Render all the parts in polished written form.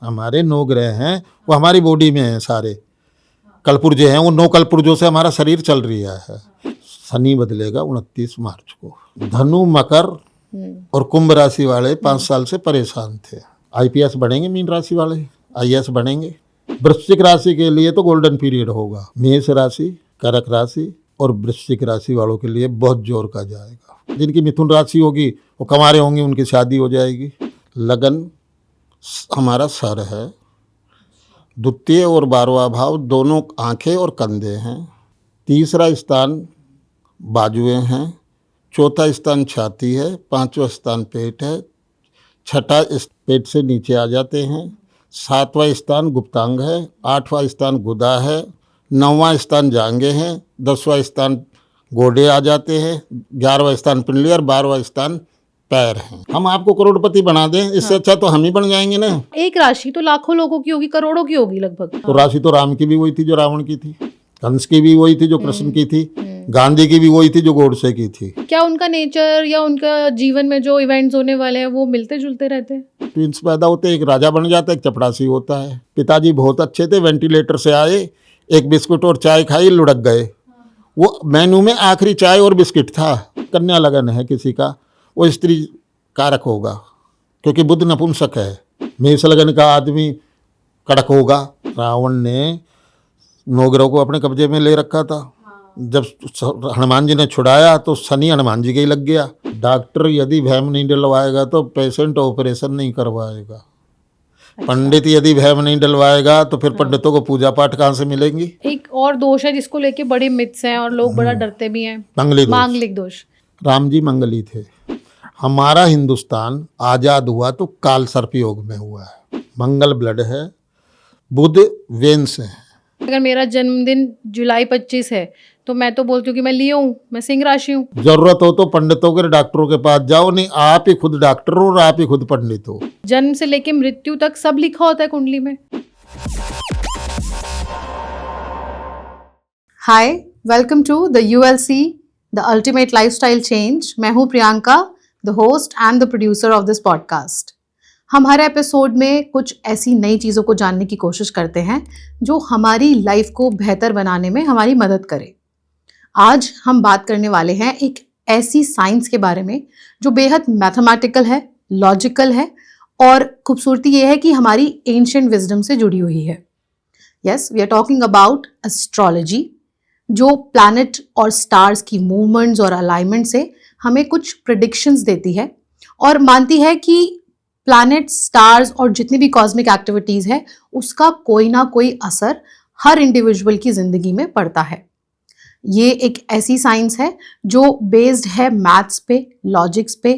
हमारे 9 ग्रह हैं, वो हमारी बॉडी में हैं सारे। कलपुर्जे हैं, वो 9 कलपुर्जों से हमारा शरीर चल रहा है। शनि बदलेगा 29 मार्च को। धनु, मकर और कुंभ राशि वाले 5 साल से परेशान थे। IPS बनेंगे, मीन राशि वाले IAS बनेंगे। वृश्चिक राशि के लिए तो गोल्डन पीरियड होगा। मेष राशि, कर्क राशि और वृश्चिक राशि वालों के लिए बहुत जोर का जाएगा। जिनकी मिथुन राशि होगी वो कंवारे होंगे, उनकी शादी हो जाएगी। लगन हमारा सर है। द्वितीय और 12वां भाव दोनों आंखें और कंधे हैं। तीसरा स्थान बाजुएं हैं। चौथा स्थान छाती है। 5वां स्थान पेट है। छठा इस पेट से नीचे आ जाते हैं। 7वां स्थान गुप्तांग है। 8वां स्थान गुदा है। 9वां स्थान जांघें हैं। 10वां स्थान गोडे आ जाते हैं। 11वां स्थान पिंडली और 12वां स्थान पैर हैं। हम आपको करोड़पति बना दें, इससे अच्छा तो हम ही बन जाएंगे ना। एक राशि तो लाखों लोगों की होगी, करोड़ों की होगी लगभग। तो राशि तो राम की भी वही थी जो रावण की थी, कंस की भी वही थी जो कृष्ण की थी, गांधी की भी वही थी जो गोडसे की थी। क्या उनका नेचर या उनका जीवन में जो इवेंट्स होने वाले हैं वो मिलते जुलते रहते हैं? ट्विंस पैदा होते, एक राजा बन जाता है, एक चपड़ासी होता है। पिताजी बहुत अच्छे थे, वेंटिलेटर से आए, एक बिस्कुट और चाय खाई, लुढ़क गए। वो मेनू में आखिरी चाय और बिस्किट था। कन्या लगन है किसी का, वो स्त्री कारक होगा क्योंकि बुध नपुंसक है। मेष लगन का आदमी कड़क होगा। रावण ने 9 ग्रहों को अपने कब्जे में ले रखा था। जब हनुमान जी ने छुड़ाया तो शनि हनुमान जी के ही लग गया। डॉक्टर यदि वहम नहीं डलवाएगा तो पेशेंट ऑपरेशन नहीं करवाएगा। पंडित यदि वहम नहीं डलवाएगा तो फिर पंडितों को पूजा पाठ कहाँ से मिलेंगी। एक और दोष है जिसको लेके बड़े मिथ्स हैं और लोग बड़ा डरते भी हैं, मांगलिक दोष। राम जी मंगली थे। हमारा हिंदुस्तान आज़ाद हुआ तो काल सर्प योग में हुआ है। मंगल ब्लड है, बुध वेंस है। अगर मेरा जन्मदिन जुलाई 25 है तो मैं तो बोलती हूँ कि मैं लियो हूँ, मैं सिंह राशि हूँ। जरूरत हो तो पंडितों के डॉक्टरों के पास जाओ, नहीं आप ही खुद डॉक्टर हो और आप ही खुद पंडित हो। जन्म से लेके मृत्यु तक सब लिखा होता है कुंडली में। Hi, welcome to the ULC, the ultimate lifestyle change. मैं हूँ Priyanka, the host and the producer of this podcast. हम हर एपिसोड में कुछ ऐसी नई चीज़ों को जानने की कोशिश करते हैं जो हमारी लाइफ को बेहतर बनाने में हमारी मदद करे। आज हम बात करने वाले हैं एक ऐसी साइंस के बारे में जो बेहद मैथमेटिकल है, लॉजिकल है और खूबसूरती ये है कि हमारी एंशिएंट विजडम से जुड़ी हुई है। Yes, we are talking about astrology, जो प्लैनेट और स्टार्स की मूवमेंट्स और अलाइनमेंट से हमें कुछ प्रेडिक्शंस देती है और मानती है कि प्लैनेट, स्टार्स और जितनी भी कॉस्मिक एक्टिविटीज़ है उसका कोई ना कोई असर हर इंडिविजुअल की ज़िंदगी में पड़ता है। ये एक ऐसी साइंस है जो बेस्ड है मैथ्स पे, लॉजिक्स पे,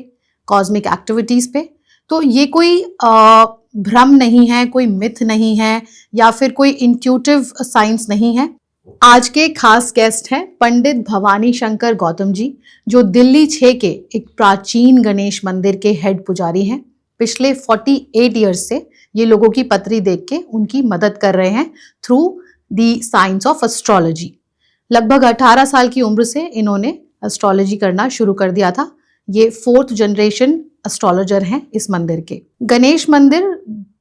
कॉस्मिक एक्टिविटीज़ पे। तो ये कोई भ्रम नहीं है, कोई मिथ नहीं है या फिर कोई इंट्यूटिव साइंस नहीं है। आज के खास गेस्ट हैं पंडित भवानी शंकर गौतम जी, जो दिल्ली 6 के एक प्राचीन गणेश मंदिर के हेड पुजारी हैं। पिछले 48 ईयर्स से ये लोगों की पत्री देख के उनकी मदद कर रहे हैं through the science of astrology. लगभग 18 साल की उम्र से इन्होंने एस्ट्रोलॉजी करना शुरू कर दिया था। ये 4th जनरेशन एस्ट्रोलॉजर हैं इस मंदिर के। गणेश मंदिर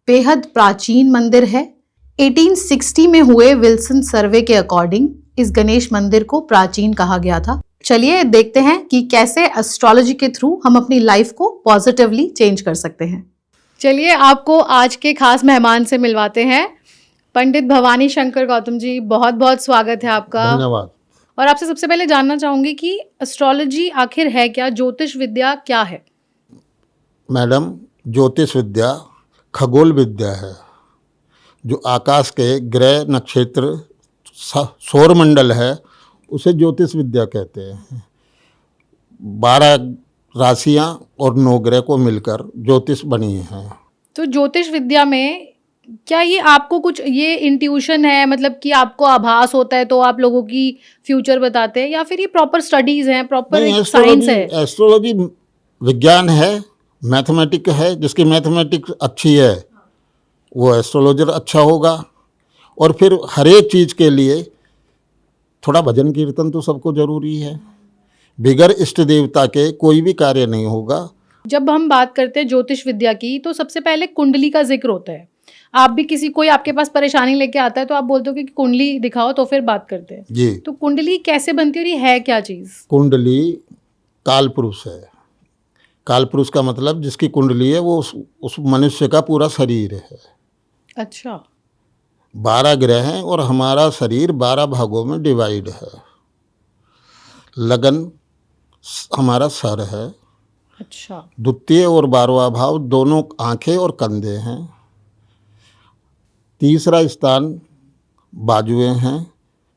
बेहद प्राचीन मंदिर है। 1860 में हुए विल्सन सर्वे के अकॉर्डिंग इस गणेश मंदिर को प्राचीन कहा गया था। चलिए देखते हैं कि कैसे एस्ट्रोलॉजी के थ्रू हम अपनी लाइफ को पॉजिटिवली चेंज कर सकते हैं। चलिए आपको आज के खास मेहमान से मिलवाते हैं। पंडित भवानी शंकर गौतम जी, बहुत बहुत स्वागत है आपका। धन्यवाद। और आपसे सबसे पहले जानना चाहूंगी कि एस्ट्रोलॉजी आखिर है क्या, ज्योतिष विद्या क्या है? मैडम, ज्योतिष विद्या खगोल विद्या है जो आकाश के ग्रह, नक्षत्र, सौर मंडल है, उसे ज्योतिष विद्या कहते हैं। 12 राशियां और 9 ग्रह को मिलकर ज्योतिष बनी हैं। तो ज्योतिष विद्या में क्या ये आपको कुछ ये इंट्यूशन है, मतलब कि आपको आभास होता है तो आप लोगों की फ्यूचर बताते हैं, या फिर ये प्रॉपर स्टडीज हैं, प्रॉपर साइंस है? एस्ट्रोलॉजी विज्ञान है, मैथमेटिक है। जिसकी मैथमेटिक्स अच्छी है वो एस्ट्रोलॉजर अच्छा होगा। और फिर हर एक चीज़ के लिए थोड़ा भजन कीर्तन तो सबको जरूरी है। बिगर इष्ट देवता के कोई भी कार्य नहीं होगा। जब हम बात करते हैं ज्योतिष विद्या की तो सबसे पहले कुंडली का जिक्र होता है। आप भी किसी कोई आपके पास परेशानी लेके आता है तो आप बोलते हो कि कुंडली दिखाओ तो फिर बात करते हैं। जी। तो कुंडली कैसे बनती है और ये है क्या चीज़? कुंडली काल पुरुष है। काल पुरुष का मतलब जिसकी कुंडली है वो उस मनुष्य का पूरा शरीर है। अच्छा। 12 ग्रह हैं और हमारा शरीर 12 भागों में डिवाइड है। लगन हमारा सर है। अच्छा। द्वितीय और 12वां भाव दोनों आंखें और कंधे हैं। तीसरा स्थान बाजुएं हैं।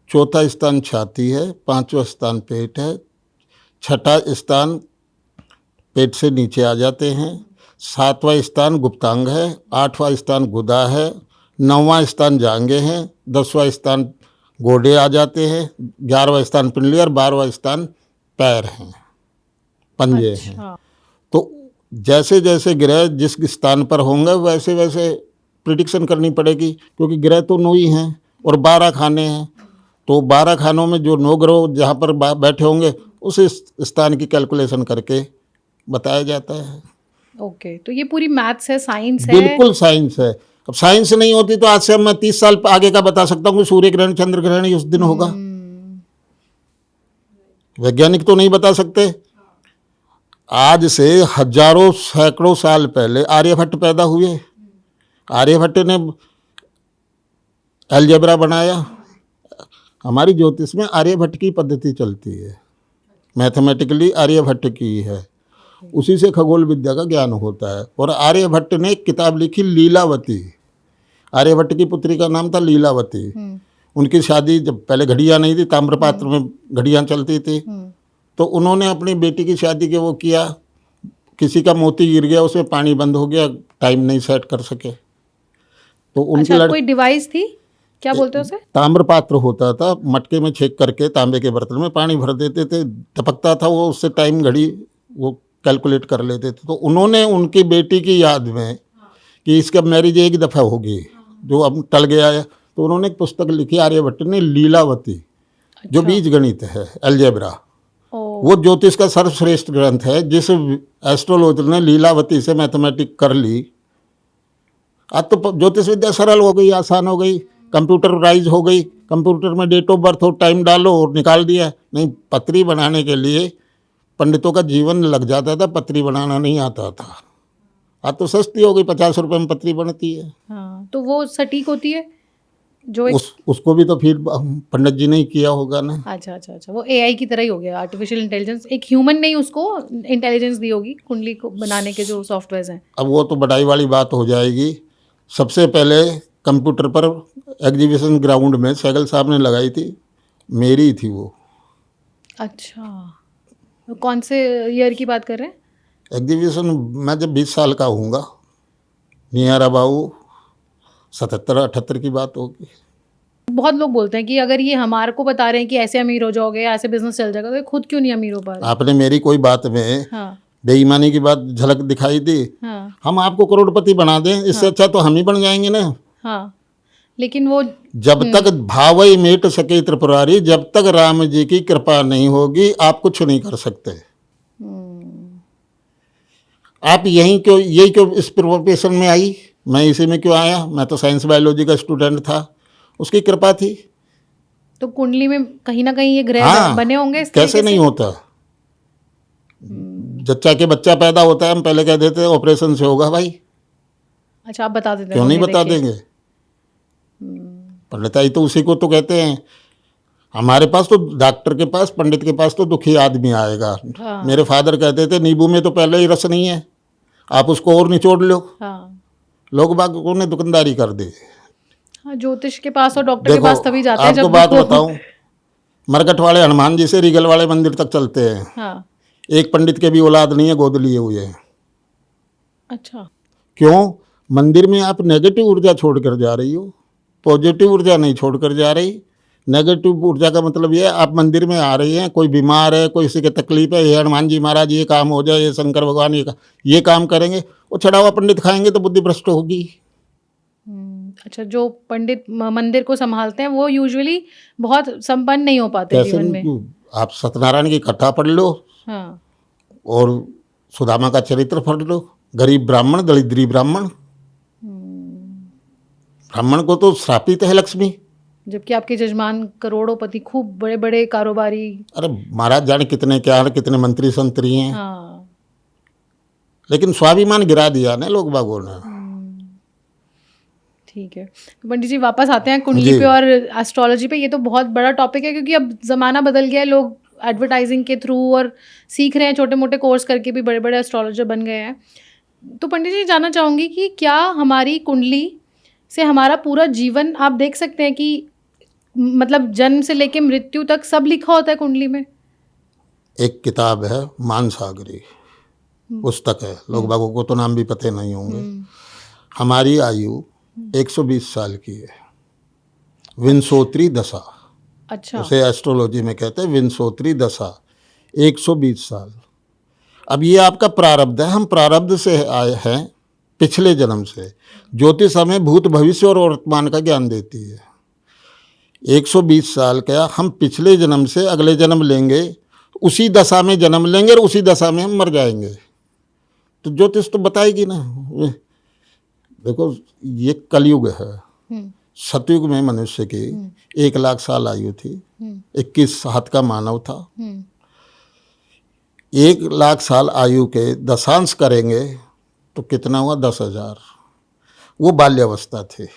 चौथा स्थान छाती है। पांचवा स्थान पेट है। छठा स्थान पेट से नीचे आ जाते हैं। सातवां स्थान गुप्तांग है। आठवां स्थान गुदा है। नौवां स्थान जांघें हैं। 10वां स्थान गोडे आ जाते हैं। 11वां स्थान पिंडली और 12वां स्थान पैर हैं, पंजे हैं। अच्छा। तो जैसे जैसे ग्रह जिस स्थान पर होंगे वैसे वैसे प्रिडिक्शन करनी पड़ेगी, क्योंकि ग्रह तो 9 ही हैं और 12 खाने हैं। तो 12 खानों में जो 9 ग्रह जहाँ पर बैठे होंगे उस स्थान की कैलकुलेशन करके बताया जाता है। ओके, तो ये पूरी मैथ्स है, साइंस है। बिल्कुल साइंस है। अब साइंस नहीं होती तो आज से मैं 30 साल आगे का बता सकता हूँ कि सूर्य ग्रहण चंद्र ग्रहण ही उस दिन होगा। वैज्ञानिक तो नहीं बता सकते। आज से हजारों सैकड़ों साल पहले आर्यभट्ट पैदा हुए। आर्यभट्ट ने अलजेब्रा बनाया। हमारी ज्योतिष में आर्यभट्ट की पद्धति चलती है, मैथमेटिकली आर्यभट्ट की है। उसी से खगोल विद्या का ज्ञान होता है। और आर्यभट्ट ने एक किताब लिखी लीलावती। आर्यभट्ट की पुत्री का नाम था लीलावती। उनकी शादी, जब पहले घड़ियाँ नहीं थी, ताम्रपात्र में घड़ियाँ चलती थी, तो उन्होंने अपनी बेटी की शादी के वो किया, किसी का मोती गिर गया, उसमें पानी बंद हो गया, टाइम नहीं सेट कर सके। तो उनकी अच्छा, कोई डिवाइस थी, क्या बोलते हैं उसे? ताम्रपात्र होता था, मटके में छेक करके तांबे के बर्तन में पानी भर देते थे, टपकता था वो, उससे टाइम घड़ी वो कैलकुलेट कर लेते थे। तो उन्होंने उनकी बेटी की याद में कि इसका मैरिज एक दफ़ा होगी, जो अब टल गया है, तो उन्होंने एक पुस्तक लिखी आर्यभट्ट ने, लीलावती, जो बीज गणित है, अलजेब्रा। वो ज्योतिष का सर्वश्रेष्ठ ग्रंथ है। जिस एस्ट्रोलॉजर ने लीलावती से मैथमेटिक कर ली, आज तो ज्योतिष विद्या सरल हो गई, आसान हो गई, कंप्यूटराइज हो गई। कंप्यूटर में डेट ऑफ बर्थ हो, टाइम डालो और निकाल दिया। नहीं, पत्री बनाने के लिए पंडितों का जीवन लग जाता था, पत्री बनाना नहीं आता था। आज तो सस्ती हो गई, 50 रुपए में पत्री बनती है। हाँ, तो वो सटीक होती है जो उसको भी तो फिर पंडित जी ने ही किया होगा ना। अच्छा अच्छा अच्छा, वो एआई की तरह ही हो गया, आर्टिफिशियल इंटेलिजेंस। एक ह्यूमन ने ही उसको इंटेलिजेंस दी होगी, कुंडली को बनाने के जो सॉफ्टवेयर हैं। अब वो तो बढ़ाई वाली बात हो जाएगी। सबसे पहले कंप्यूटर पर एग्जीबिशन ग्राउंड में सहगल साहब ने लगाई थी, मेरी थी वो। अच्छा, तो कौन से ईयर की बात कर रहे हैं? एग्जीबिशन मैं जब 20 साल का होऊंगा, नियर अबाउट 77-78 की बात होगी। बहुत लोग बोलते हैं कि अगर ये हमारे को बता रहे हैं कि ऐसे अमीर हो जाओगे, ऐसे बिजनेस चल जाएगा, तो ये खुद क्यों नहीं अमीर हो पा रहे? आपने मेरी कोई बात में हाँ बेईमानी की बात झलक दिखाई दी। हाँ हम आपको करोड़पति बना दें, इससे अच्छा तो हम ही बन जाएंगे ना। हाँ, लेकिन वो जब तक भावई मेट सके त्रिपुरारी, जब तक राम जी की कृपा नहीं होगी आप कुछ नहीं कर सकते। आप यही क्यों इस प्रोफेशन में आई? मैं इसी में क्यों आया? मैं तो साइंस बायोलॉजी का स्टूडेंट था, उसकी कृपा थी। तो कुंडली में कहीं ना कहीं ये ग्रह हाँ, बने होंगे इस कैसे तरीके नहीं से? होता। जच्चा के बच्चा पैदा होता है, हम पहले कह देते हैं ऑपरेशन से होगा भाई। अच्छा, आप बता देते हैं? क्यों नहीं मम्मी बता देखिए। देंगे? पंडिताई तो उसी को तो कहते हैं। हमारे पास तो डॉक्टर के पास, पंडित के पास तो दुखी आदमी आएगा। हाँ मेरे फादर कहते थे नींबू में तो पहले ही रस नहीं है, आप उसको और निचोड़ लो। हाँ लोग बागों ने दुकानदारी कर दी। हाँ, ज्योतिष के पास और डॉक्टर के देखो, पास तभी जाते हैं आपको जब बात वो- बताऊं, मरकट वाले हनुमान जी से रीगल वाले मंदिर तक चलते हैं। हाँ, एक पंडित के भी औलाद नहीं है, गोद लिए हुए हैं। अच्छा। क्यों? मंदिर में आप नेगेटिव ऊर्जा छोड़कर जा रही हो, पॉजिटिव ऊर्जा नहीं छोड़कर जा रही। नेगेटिव ऊर्जा का मतलब ये है, आप मंदिर में आ रही हैं, कोई बीमार है, कोई किसी की तकलीफ है, ये हनुमान जी महाराज ये काम हो जाए, ये शंकर भगवान ये काम करेंगे, वो चढ़ा हुआ पंडित खाएंगे तो बुद्धि भ्रष्ट होगी। अच्छा, जो पंडित मंदिर को संभालते हैं वो यूजुअली बहुत संपन्न नहीं हो पाते कैसे जीवन में। आप सत्यनारायण की कथा पढ़ लो हाँ, और सुदामा का चरित्र पढ़ लो, गरीब ब्राह्मण, दरिद्री ब्राह्मण, ब्राह्मण को तो श्रापित है लक्ष्मी। जबकि आपके जजमान करोड़ोंपति, खूब बड़े बड़े कारोबारी। अरे महाराज जाने कितने क्या है, कितने मंत्री संतरी हैं। हाँ, लेकिन स्वाभिमान गिरा दिया ना लोग बागों ने। ठीक है। तो पंडित जी वापस आते हैं कुंडली जी। पे और एस्ट्रोलॉजी पे। ये तो बहुत बड़ा टॉपिक है क्योंकि अब ज़माना बदल गया है, लोग एडवर्टाइजिंग के थ्रू और सीख रहे हैं, छोटे मोटे कोर्स करके भी बड़े बड़े एस्ट्रोलॉजर बन गए हैं। तो पंडित जी जानना चाहूँगी कि क्या हमारी कुंडली से हमारा पूरा जीवन आप देख सकते हैं कि मतलब जन्म से लेके मृत्यु तक सब लिखा होता है कुंडली में? एक किताब है मानसागरी पुस्तक है, लोग बागों को तो नाम भी पते नहीं होंगे। हमारी आयु 120 साल की है, विंशोत्री दशा। अच्छा। उसे एस्ट्रोलॉजी में कहते हैं विंशोत्री दशा, 120 साल। अब ये आपका प्रारब्ध है, हम प्रारब्ध से आए हैं पिछले जन्म से। ज्योतिष हमें भूत भविष्य और वर्तमान का ज्ञान देती है। 120 साल का हम पिछले जन्म से अगले जन्म लेंगे, उसी दशा में जन्म लेंगे और उसी दशा में हम मर जाएंगे। तो ज्योतिष तो बताएगी ना। देखो ये कलयुग है। सतयुग में मनुष्य की 1 लाख साल आयु थी, 21 हाथ का मानव था। 1 लाख साल आयु के दशांश करेंगे तो कितना हुआ? 10,000। वो बाल्यावस्था थी।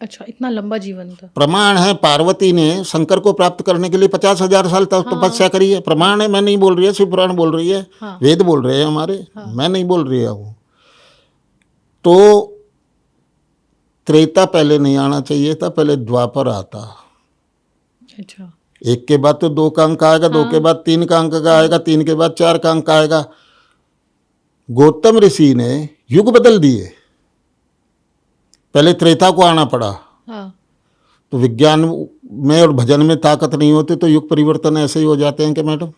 अच्छा, इतना लंबा जीवन था। प्रमाण है, पार्वती ने शंकर को प्राप्त करने के लिए 50,000 साल तक तपस्या करी है। प्रमाण है, मैं नहीं बोल रही है, शिव पुराण बोल रही है। हाँ। वेद बोल रहे हैं हमारे। मैं नहीं बोल रही हूँ। तो त्रेता पहले नहीं आना चाहिए था, पहले द्वापर आता। अच्छा। 1 के बाद तो 2 का अंक आएगा, 2 के बाद 3 का अंक आएगा, 3 के बाद 4 का अंक आएगा। गौतम ऋषि ने युग बदल दिए, पहले त्रेता को आना पड़ा। हाँ। तो विज्ञान में और भजन में ताकत नहीं होती तो युग परिवर्तन ऐसे ही हो जाते हैं कि मैडम।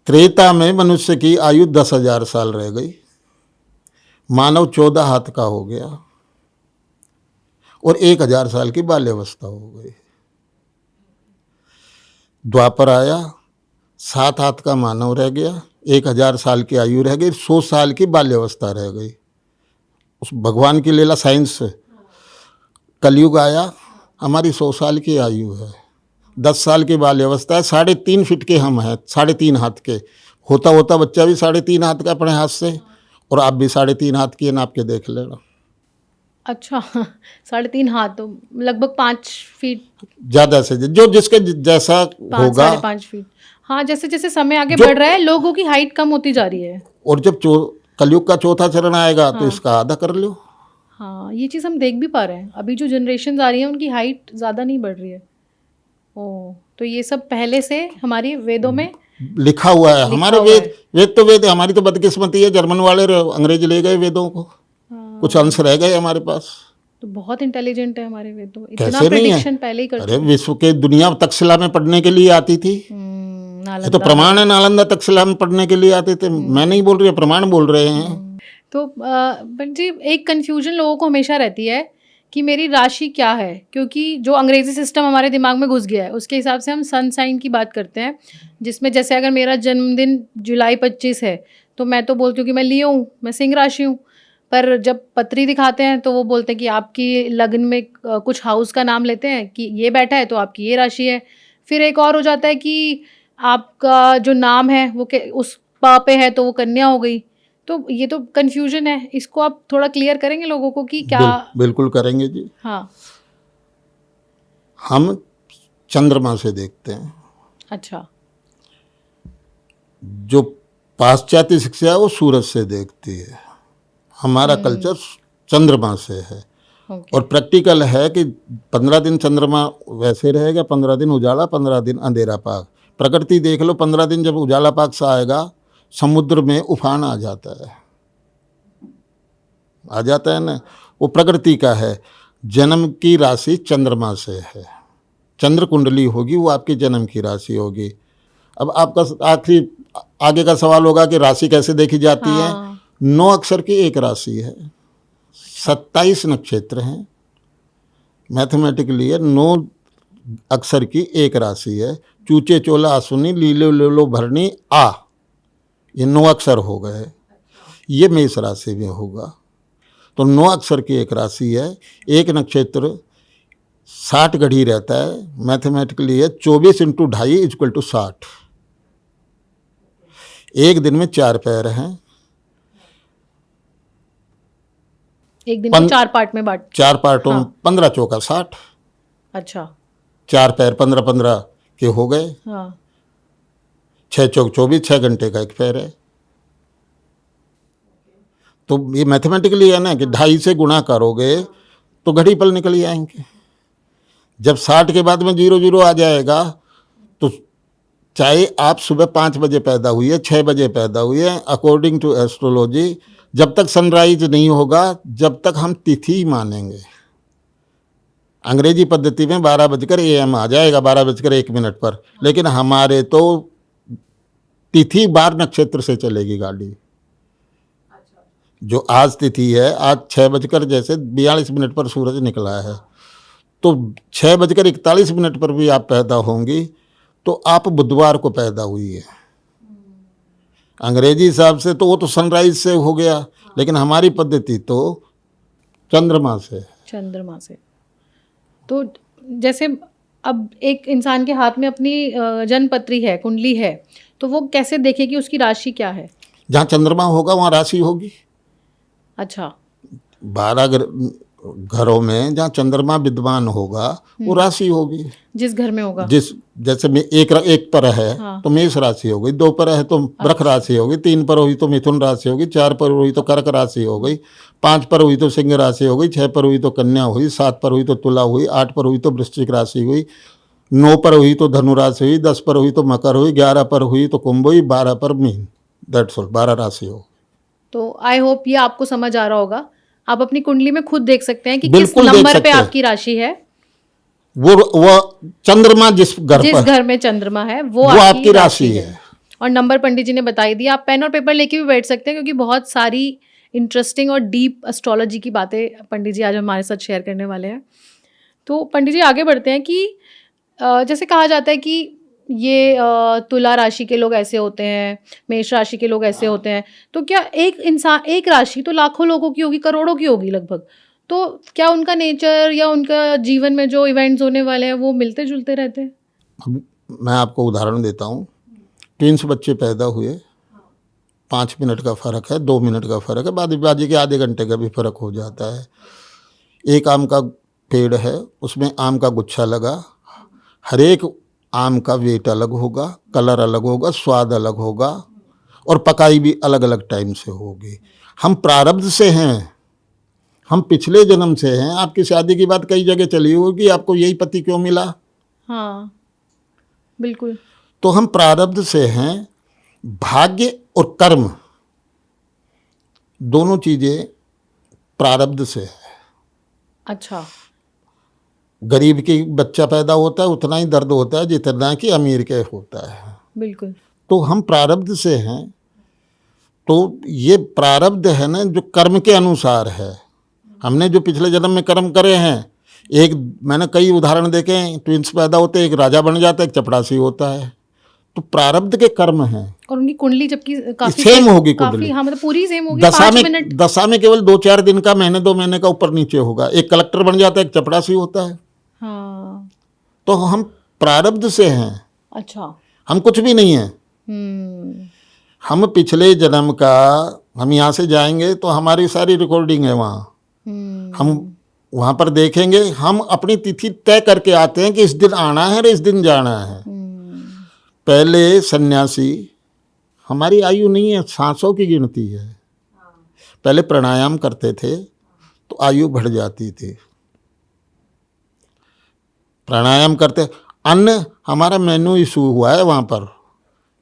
त्रेता में मनुष्य की आयु 10,000 साल रह गई, मानव 14 हाथ का हो गया और 1,000 साल की बाल्यावस्था हो गई। द्वापर आया, 7 हाथ का मानव रह गया, 1,000 साल की आयु रह गई, 100 साल की बाल्यावस्था रह गई। उस भगवान की लीला साइंस से। कलयुग आया, हमारी 100 साल की आयु है, 10 साल की बाल्यावस्था है, 3.5 फीट के हम हैं, 3.5 हाथ के। होता होता बच्चा भी 3.5 हाथ का अपने हाथ से, और आप भी 3.5 हाथ की नाप के देख लेना। अच्छा 3.5 हाथ, तो लगभग 5 फीट। ज़्यादा से जो जिसके जैसा 5 होगा। 5.5 फीट। हाँ, जैसे जैसे समय आगे बढ़ रहा है लोगों की हाइट कम होती जा रही है। और जब कलयुग का चौथा चरण आएगा तो इसका आधा कर लो। हाँ, ये चीज़ हम देख भी पा रहे हैं। अभी जो जनरेशन आ रही है उनकी हाइट ज़्यादा नहीं बढ़ रही है। ओह, तो ये सब पहले से हमारी वेदों में लिखा हुआ है। हमारे हुआ वेद तो वेद, हमारी तो बदकिस्मती है, जर्मन वाले अंग्रेज ले गए वेदों को, कुछ अंश रह गए हमारे पास। तो बहुत इंटेलिजेंट है हमारे वेद, तो इतना कैसे नहीं है? प्रेडिक्शन पहले ही करते अरे विश्व के दुनिया तक्षशिला में पढ़ने के लिए आती थी। ये तो प्रमाण है, नालंदा तक्षशिला में पढ़ने के लिए आते थे। मैं नहीं बोल रही, प्रमाण बोल रहे हैं। तो बट जी एक कंफ्यूजन लोगों को हमेशा रहती है कि मेरी राशि क्या है, क्योंकि जो अंग्रेजी सिस्टम हमारे दिमाग में घुस गया है उसके हिसाब से हम सन साइन की बात करते हैं, जिसमें जैसे अगर मेरा जन्मदिन जुलाई 25 है तो मैं तो बोलती हूँ कि मैं लियो हूँ, मैं सिंह राशि हूँ। पर जब पत्री दिखाते हैं तो वो बोलते हैं कि आपकी लग्न में कुछ हाउस का नाम लेते हैं कि ये बैठा है तो आपकी ये राशि है। फिर एक और हो जाता है कि आपका जो नाम है वो उस पा पे है तो वो कन्या हो गई। तो ये तो कंफ्यूजन है, इसको आप थोड़ा क्लियर करेंगे लोगों को कि क्या? बिल्कुल करेंगे जी। हाँ। हम चंद्रमा से देखते हैं। अच्छा। जो पाश्चात्य शिक्षा है वो सूरज से देखती है, हमारा कल्चर चंद्रमा से है। और प्रैक्टिकल है कि 15 दिन चंद्रमा वैसे रहेगा, 15 दिन उजाला, 15 दिन अंधेरा पाक। प्रकृति देख लो, 15 दिन जब उजाला पाक सा आएगा समुद्र में उफान आ जाता है, आ जाता है ना, वो प्रकृति का है। जन्म की राशि चंद्रमा से है, चंद्र कुंडली होगी वो आपकी जन्म की राशि होगी। अब आपका आखिरी आगे का सवाल होगा कि राशि कैसे देखी जाती है। 9 अक्षर की एक राशि है, 27 नक्षत्र हैं, मैथमेटिकली है। 9 अक्षर की एक राशि है। चूचे चोला अश्विनी लीलो लेलो भरणी आ, ये 9 अक्षर हो गए। ये मेष राशि में होगा। तो 9 अक्षर की एक राशि है। एक नक्षत्र 60 घड़ी रहता है, मैथमेटिकली है 24 × 2.5 = 60। एक दिन में 4 पैर हैं, एक दिन को 4 पार्ट में बांट। 4 पार्टों में हाँ। 15 चौका 60, अच्छा। 4 पैर 15-15 के हो गए, हाँ 6 चौक 24, 6 घंटे का एक पैर है। तो ये मैथमेटिकली है ना कि 2.5 से गुणा करोगे तो घड़ी पल निकल ही आएंगे। जब 60 के बाद में 00 आ जाएगा तो चाहे आप सुबह 5 बजे पैदा हुई है, 6 बजे पैदा हुई है, अकॉर्डिंग टू एस्ट्रोलॉजी जब तक सनराइज नहीं होगा जब तक हम तिथि ही मानेंगे। अंग्रेजी पद्धति में 12 AM आ जाएगा, 12:01 पर, लेकिन हमारे तो तिथि बार नक्षत्र से चलेगी गाड़ी। जो आज तिथि है, आज 6:42 पर सूरज निकला है, तो 6:41 पर भी आप पैदा होंगी तो आप बुधवार को पैदा हुई है। अंग्रेजी हिसाब से तो वो तो सनराइज से हो गया, लेकिन हमारी पद्धति तो चंद्रमा से। चंद्रमा से। तो जैसे अब एक इंसान के हाथ में अपनी जन्मपत्री है, कुंडली है, तो वो कैसे देखे कि उसकी राशि क्या है? जहाँ चंद्रमा होगा वहाँ राशि होगी। अच्छा। 12 घरों में जहाँ चंद्रमा विद्वान होगा वो राशि होगी। जिस घर में होगा। जैसे में एक पर है हाँ। तो मेष राशि हो गई, 2 पर है तो वृष राशि हो गई, 3 पर हुई तो मिथुन राशि होगी, 4 पर हुई तो कर्क राशि हो गई, 5 पर हुई तो सिंह राशि हो गई, 6 पर हुई तो कन्या हुई, 7 पर हुई तो तुला हुई, 8 पर हुई तो वृश्चिक राशि हुई, 9 पर हुई तो धनु राशि हुई, 10 पर हुई तो मकर हुई, 11 पर हुई तो कुंभ हुई, 12 पर मीन। दैट्स ऑल, 12 राशि हो। तो आई होप ये आपको समझ आ रहा होगा। आप अपनी कुंडली में खुद देख सकते हैं कि किस बिल्कुल देख नंबर पे सकते हैं। आपकी राशि है। वो चंद्रमा जिस घर में चंद्रमा है वो आपकी राशि है। और नंबर पंडित जी ने बताई दी। आप पेन और पेपर लेके भी बैठ सकते हैं, क्योंकि बहुत सारी इंटरेस्टिंग और डीप एस्ट्रोलॉजी की बातें पंडित जी आज हमारे साथ शेयर करने वाले हैं। तो पंडित जी आगे बढ़ते हैं कि जैसे कहा जाता है कि ये तुला राशि के लोग ऐसे होते हैं, मेष राशि के लोग ऐसे होते हैं, तो क्या एक राशि तो लाखों लोगों की होगी, करोड़ों की होगी लगभग, तो क्या उनका नेचर या उनका जीवन में जो इवेंट्स होने वाले हैं वो मिलते जुलते रहते हैं? अब मैं आपको उदाहरण देता हूँ। ट्विंस बच्चे पैदा हुए, 5 मिनट का फ़र्क है, 2 मिनट का फ़र्क है, बाजी के आधे घंटे का भी फ़र्क हो जाता है। एक आम का पेड़ है, उसमें आम का गुच्छा लगा, हर एक आम का वेट अलग होगा, कलर अलग होगा, स्वाद अलग होगा, और पकाई भी अलग अलग टाइम से होगी। हम प्रारब्ध से हैं, हम पिछले जन्म से हैं। आपकी शादी की बात कई जगह चली होगी, आपको यही पति क्यों मिला? हाँ बिल्कुल। तो हम प्रारब्ध से हैं। भाग्य और कर्म दोनों चीज़ें प्रारब्ध से है। अच्छा। गरीब की बच्चा पैदा होता है उतना ही दर्द होता है जितना कि अमीर के होता है। बिल्कुल। तो हम प्रारब्ध से हैं। तो ये प्रारब्ध है ना, जो कर्म के अनुसार है। हमने जो पिछले जन्म में कर्म करे हैं, एक मैंने कई उदाहरण देखे हैं, ट्विंस पैदा होते हैं, एक राजा बन जाता है, एक चपड़ासी होता है। तो प्रारब्ध के कर्म हैं। और उनकी कुंडली जबकि काफी सेम होगी कुंडली। हाँ मतलब पूरी सेम होगी। दशा में केवल 2-4 दिन का, महीने 2 महीने का ऊपर नीचे होगा। एक कलेक्टर बन जाता है, एक चपड़ासी होता है। हाँ। तो हम प्रारब्ध से हैं। अच्छा। हम कुछ भी नहीं है। हम पिछले जन्म का, हम यहाँ से जाएंगे तो हमारी सारी रिकॉर्डिंग है वहाँ। हम वहाँ पर देखेंगे। हम अपनी तिथि तय करके आते हैं कि इस दिन आना है और इस दिन जाना है। पहले सन्यासी, हमारी आयु नहीं है, सांसों की गिनती है। पहले प्राणायाम करते थे तो आयु बढ़ जाती थी। प्राणायाम करते, अन्न, हमारा मेन्यू इशू हुआ है वहाँ पर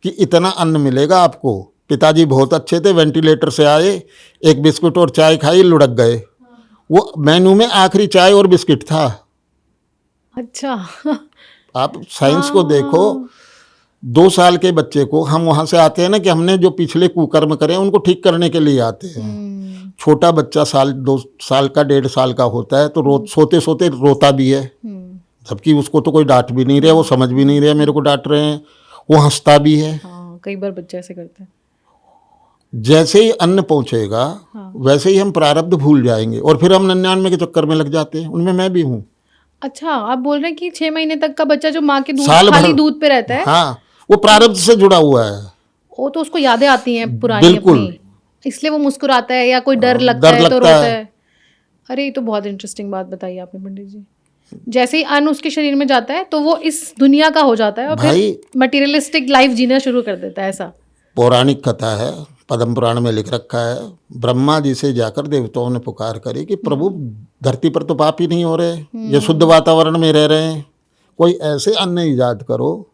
कि इतना अन्न मिलेगा आपको। पिताजी बहुत अच्छे थे, वेंटिलेटर से आए, एक बिस्कुट और चाय खाई, लुढ़क गए। वो मेन्यू में आखिरी चाय और बिस्किट था। अच्छा। आप साइंस को देखो। 2 साल के बच्चे को हम वहाँ से आते हैं ना कि हमने जो पिछले कुकर्म करे उनको ठीक करने के लिए आते हैं। छोटा बच्चा 2 साल का 1.5 साल का होता है तो सोते सोते रोता भी है, जबकि उसको तो कोई डांट भी नहीं रहा, वो समझ भी नहीं रहा मेरे को डांट रहे हैं। वो हंसता भी है। हाँ, कई बार बच्चे ऐसे करते हैं। जैसे ही अन्न पहुंचेगा हाँ। वैसे ही हम प्रारब्ध भूल जाएंगे और फिर हम 99 के चक्कर में लग जाते हैं। उनमें मैं भी हूँ। अच्छा, आप बोल रहे हैं कि 6 महीने तक का बच्चा जो माँ के दूध साल खाली भर। दूध पे रहता है, हाँ, वो प्रारब्ध से जुड़ा हुआ है। वो तो उसको यादें आती हैं पुरानी बिल्कुल। अपनी, इसलिए वो मुस्कुराता है या कोई डर लगता डर है तो लगता रोता है। है। अरे ये तो बहुत इंटरेस्टिंग बात बताई आपने पंडित जी। जैसे ही अन्न उसके शरीर में जाता है तो वो इस दुनिया का हो जाता है और फिर भाई मटेरियलिस्टिक लाइफ जीना शुरू कर देता है, ऐसा। पौराणिक कथा है, पद्म पुराण में लिख रखा है। ब्रह्मा जी से जाकर देवताओं ने पुकार करी कि प्रभु धरती पर तो पाप ही नहीं हो रहे, ये शुद्ध वातावरण में रह रहे हैं, कोई ऐसे अन्न ईजाद करो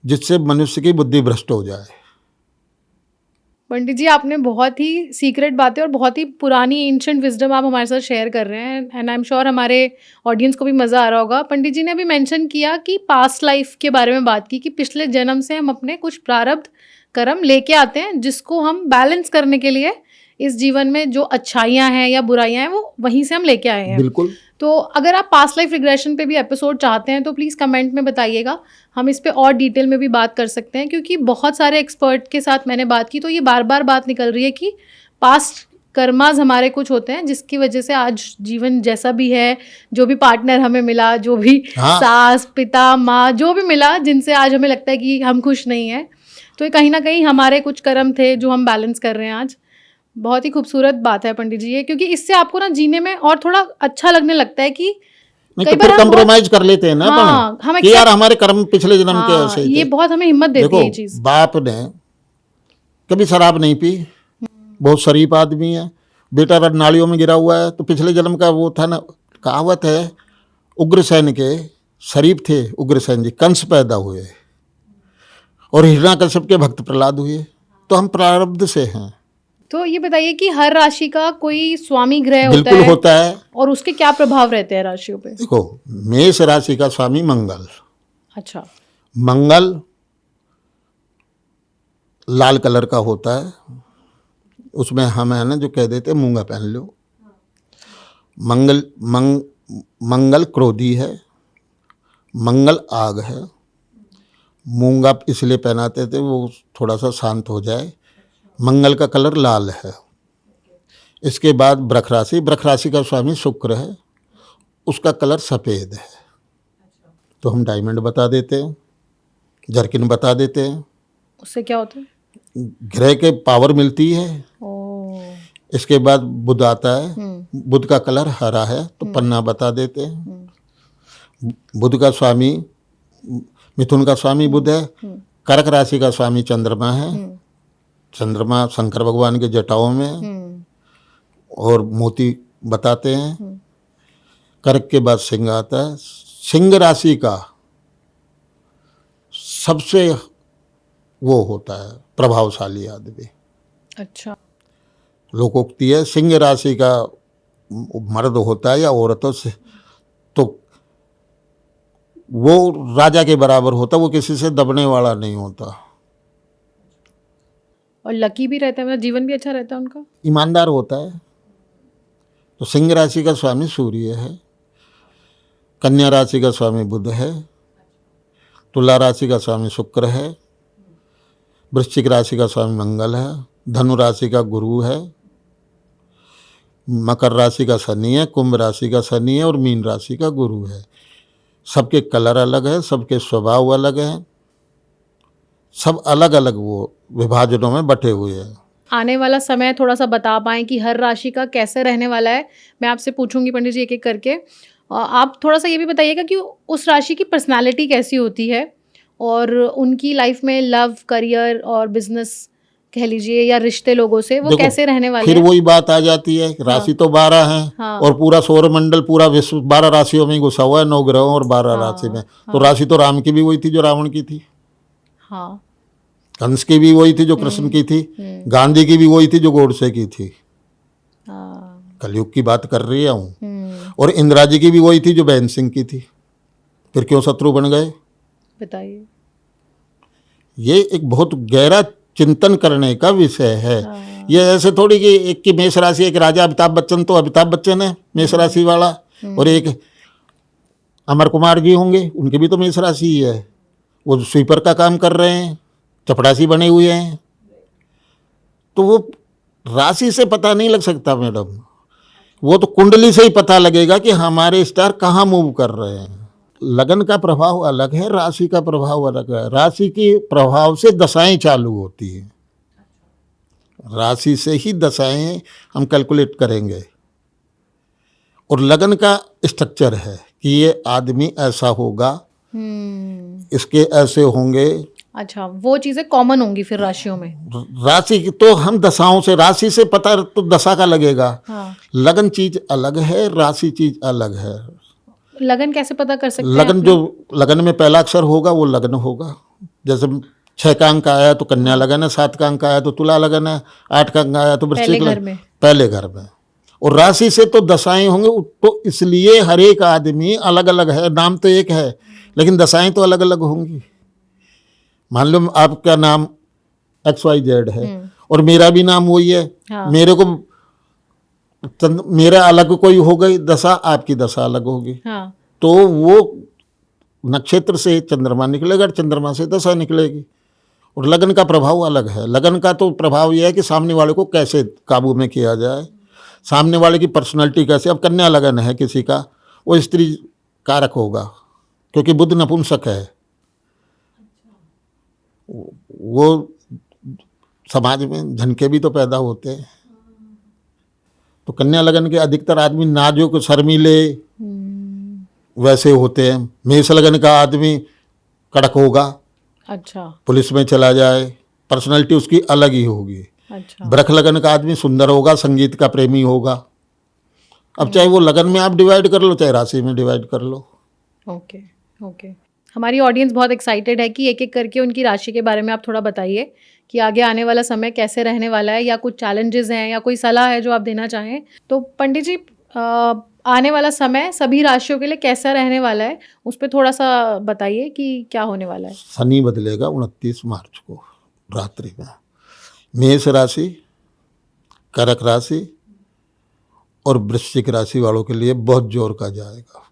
जिससे मनुष्य की बुद्धि भ्रष्ट हो जाए। पंडित जी आपने बहुत ही सीक्रेट बातें और बहुत ही पुरानी एंशिएंट विजडम आप हमारे साथ शेयर कर रहे हैं, एंड आई एम श्योर हमारे ऑडियंस को भी मज़ा आ रहा होगा। पंडित जी ने अभी मेंशन किया कि पास्ट लाइफ के बारे में बात की कि पिछले जन्म से हम अपने कुछ प्रारब्ध कर्म लेके आते हैं जिसको हम बैलेंस करने के लिए इस जीवन में जो अच्छाइयाँ हैं या बुराइयाँ हैं वो वहीं से हम लेके आए हैं। बिल्कुल। तो अगर आप पास्ट लाइफ रिग्रेशन पे भी एपिसोड चाहते हैं तो प्लीज़ कमेंट में बताइएगा, हम इस पे और डिटेल में भी बात कर सकते हैं, क्योंकि बहुत सारे एक्सपर्ट के साथ मैंने बात की तो ये बार बार बात निकल रही है कि पास्ट कर्माज हमारे कुछ होते हैं जिसकी वजह से आज जीवन जैसा भी है, जो भी पार्टनर हमें मिला, जो भी हाँ। सास पिता माँ जो भी मिला जिनसे आज हमें लगता है कि हम खुश नहीं हैं, तो ये कहीं ना कहीं हमारे कुछ कर्म थे जो हम बैलेंस कर रहे हैं आज। बहुत ही खूबसूरत बात है पंडित जी ये, क्योंकि इससे आपको ना जीने में और थोड़ा अच्छा लगने लगता है कि नहीं कई तो बार फिर हम बहुत- कंप्रोमाइज कर लेते हैं ना हाँ, अपन हम कि यार accept- हमारे कर्म पिछले जन्म के हाँ, ऐसे ही ये थे। बहुत हमें हिम्मत देती है ये देखो चीज। बाप ने कभी शराब नहीं पी, बहुत शरीफ आदमी है, बेटा नालियों में गिरा हुआ है, तो पिछले जन्म का वो था ना। कहावत है उग्रसेन के शरीफ थे, उग्रसेन जी कंस पैदा हुए और हिरण्याकश्यप के भक्त प्रहलाद हुए, तो हम प्रारब्ध से हैं। तो ये बताइए कि हर राशि का कोई स्वामी ग्रह होता बिल्कुल है होता है। और उसके क्या प्रभाव रहते हैं राशियों पे? देखो मेष राशि का स्वामी मंगल। अच्छा। मंगल लाल कलर का होता है, उसमें हम है ना जो कह देते हैं मूंगा पहन लो। मंगल क्रोधी है, मंगल आग है। मूंगा इसलिए पहनाते थे वो थोड़ा सा शांत हो जाए। मंगल का कलर लाल है। इसके बाद वृष राशि, वृष राशि का स्वामी शुक्र है, उसका कलर सफ़ेद है। तो हम डायमंड बता देते हैं, जर्किन बता देते हैं। उससे क्या होता है? ग्रह के पावर मिलती है। ओ। इसके बाद बुध आता है, बुध का कलर हरा है तो पन्ना बता देते हैं। बुध का स्वामी, मिथुन का स्वामी बुध है। कर्क राशि का स्वामी चंद्रमा है। चंद्रमा शंकर भगवान के जटाओं में है और मोती बताते हैं। कर्क के बाद सिंह आता है। सिंह राशि का सबसे वो होता है प्रभावशाली आदमी। अच्छा। लोकोक्ति है सिंह राशि का मर्द होता है या औरतों से तो वो राजा के बराबर होता, वो किसी से दबने वाला नहीं होता। और लकी भी रहता है, मतलब जीवन भी अच्छा रहता है उनका। ईमानदार होता है। तो सिंह राशि का स्वामी सूर्य है। कन्या राशि का स्वामी बुध है। तुला राशि का स्वामी शुक्र है। वृश्चिक राशि का स्वामी मंगल है। धनु राशि का गुरु है। मकर राशि का शनि है। कुंभ राशि का शनि है और मीन राशि का गुरु है। सबके कलर अलग है, सबके स्वभाव अलग हैं, सब अलग अलग वो विभाजनों में बटे हुए हैं। आने वाला समय थोड़ा सा बता पाएं कि हर राशि का कैसे रहने वाला है, मैं आपसे पूछूंगी पंडित जी एक एक करके। आप थोड़ा सा ये भी बताइएगा कि उस राशि की पर्सनालिटी कैसी होती है और उनकी लाइफ में लव, करियर और बिजनेस कह लीजिए या रिश्ते लोगों से वो देखो, कैसे रहने वाले फिर हैं। वही बात आ जाती है, राशि तो 12 है। हाँ। और पूरा सौरमंडल पूरा विश्व 12 राशियों में ही घुसा हुआ है, 9 ग्रहों और 12 राशि में। तो राशि तो राम की भी वही थी जो रावण की थी। हाँ। कंस की भी वही थी जो कृष्ण की थी। गांधी की भी वही थी जो गोडसे की थी। हाँ। कलयुग की बात कर रही हूँ। और इंदिरा जी की भी वही थी जो बहन सिंह की थी। फिर क्यों शत्रु बन गए? बताइए। ये एक बहुत गहरा चिंतन करने का विषय है। ये ऐसे थोड़ी कि एक की मेष राशि, एक राजा अमिताभ बच्चन, तो अमिताभ बच्चन है मेष राशि वाला, और एक अमर कुमार जी होंगे, उनकी भी तो मेष राशि ही है। वो स्वीपर का काम कर रहे हैं, चपड़ासी बने हुए हैं। तो वो राशि से पता नहीं लग सकता मैडम, वो तो कुंडली से ही पता लगेगा कि हमारे स्टार कहाँ मूव कर रहे हैं। लगन का प्रभाव अलग है, राशि का प्रभाव अलग है। राशि के प्रभाव से दशाएं चालू होती हैं, राशि से ही दशाएं हम कैलकुलेट करेंगे। और लगन का स्ट्रक्चर है कि ये आदमी ऐसा होगा, इसके ऐसे होंगे। अच्छा, वो चीजें कॉमन होंगी फिर राशियों में। राशि की तो हम दशाओं से, राशि से पता तो दशा का लगेगा। हाँ। लगन चीज अलग है, राशि चीज अलग है। लगन कैसे पता कर सकते हैं लगन अपना? जो लगन में पहला अक्षर होगा वो लग्न होगा। जैसे 6 का अंक आया तो कन्या लगन है, 7 का अंक आया तो तुला लगन है, 8 का अंक आया तो पहले वृश्चिक घर लगन, में। पहले घर में। और राशि से तो दशाएं होंगे, तो इसलिए हर एक आदमी अलग अलग है। नाम तो एक है लेकिन दशाएं तो अलग अलग होंगी। मान लो आपका नाम XYZ है और मेरा भी नाम वही है। हाँ। मेरे को मेरा अलग कोई हो गई दशा, आपकी दशा अलग होगी। हाँ। तो वो नक्षत्र से चंद्रमा निकलेगा, चंद्रमा से दशा निकलेगी। और लगन का प्रभाव अलग है। लगन का तो प्रभाव यह है कि सामने वाले को कैसे काबू में किया जाए, सामने वाले की पर्सनालिटी कैसे। अब कन्या लगन है किसी का, वो स्त्री कारक होगा क्योंकि बुध नपुंसक है, वो समाज में झनके भी तो पैदा होते हैं। तो कन्या लगन के अधिकतर आदमी नाजुक शर्मीले वैसे होते हैं। मेष लगन का आदमी कड़क होगा, अच्छा। पुलिस में चला जाए, पर्सनालिटी उसकी अलग ही होगी। अच्छा। वृष लगन का आदमी सुंदर होगा, संगीत का प्रेमी होगा। अब चाहे वो लगन में आप डिवाइड कर लो, चाहे राशि में डिवाइड कर लो। Okay okay. हमारी ऑडियंस बहुत एक्साइटेड है कि एक एक करके उनकी राशि के बारे में आप थोड़ा बताइए कि आगे आने वाला समय कैसे रहने वाला है, या कुछ चैलेंजेस हैं या कोई सलाह है जो आप देना चाहें। तो पंडित जी, आने वाला समय सभी राशियों के लिए कैसा रहने वाला है, उस पर थोड़ा सा बताइए कि क्या होने वाला है। शनि बदलेगा 29 मार्च को रात्रि में। मेष राशि, कर्क राशि और वृश्चिक राशि वालों के लिए बहुत जोर का जाएगा,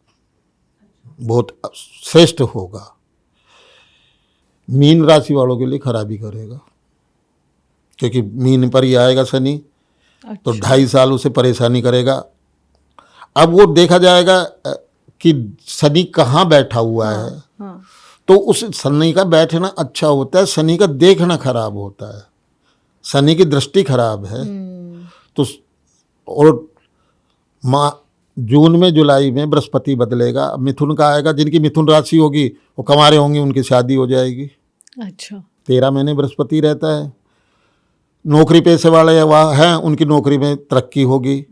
बहुत श्रेष्ठ होगा। मीन राशि वालों के लिए खराबी करेगा क्योंकि मीन पर ही आएगा शनि। तो 2.5 साल उसे परेशानी करेगा। अब वो देखा जाएगा कि शनि कहाँ बैठा हुआ है। हाँ। तो उस शनि का बैठना अच्छा होता है, शनि का देखना खराब होता है। शनि की दृष्टि खराब है। तो और जून में जुलाई में बृहस्पति बदलेगा, मिथुन का आएगा। जिनकी मिथुन राशि होगी वो कंवारे होंगे, उनकी शादी हो जाएगी। अच्छा। 13 महीने बृहस्पति रहता है। नौकरी पेशे वाले वह हैं, उनकी नौकरी में तरक्की होगी।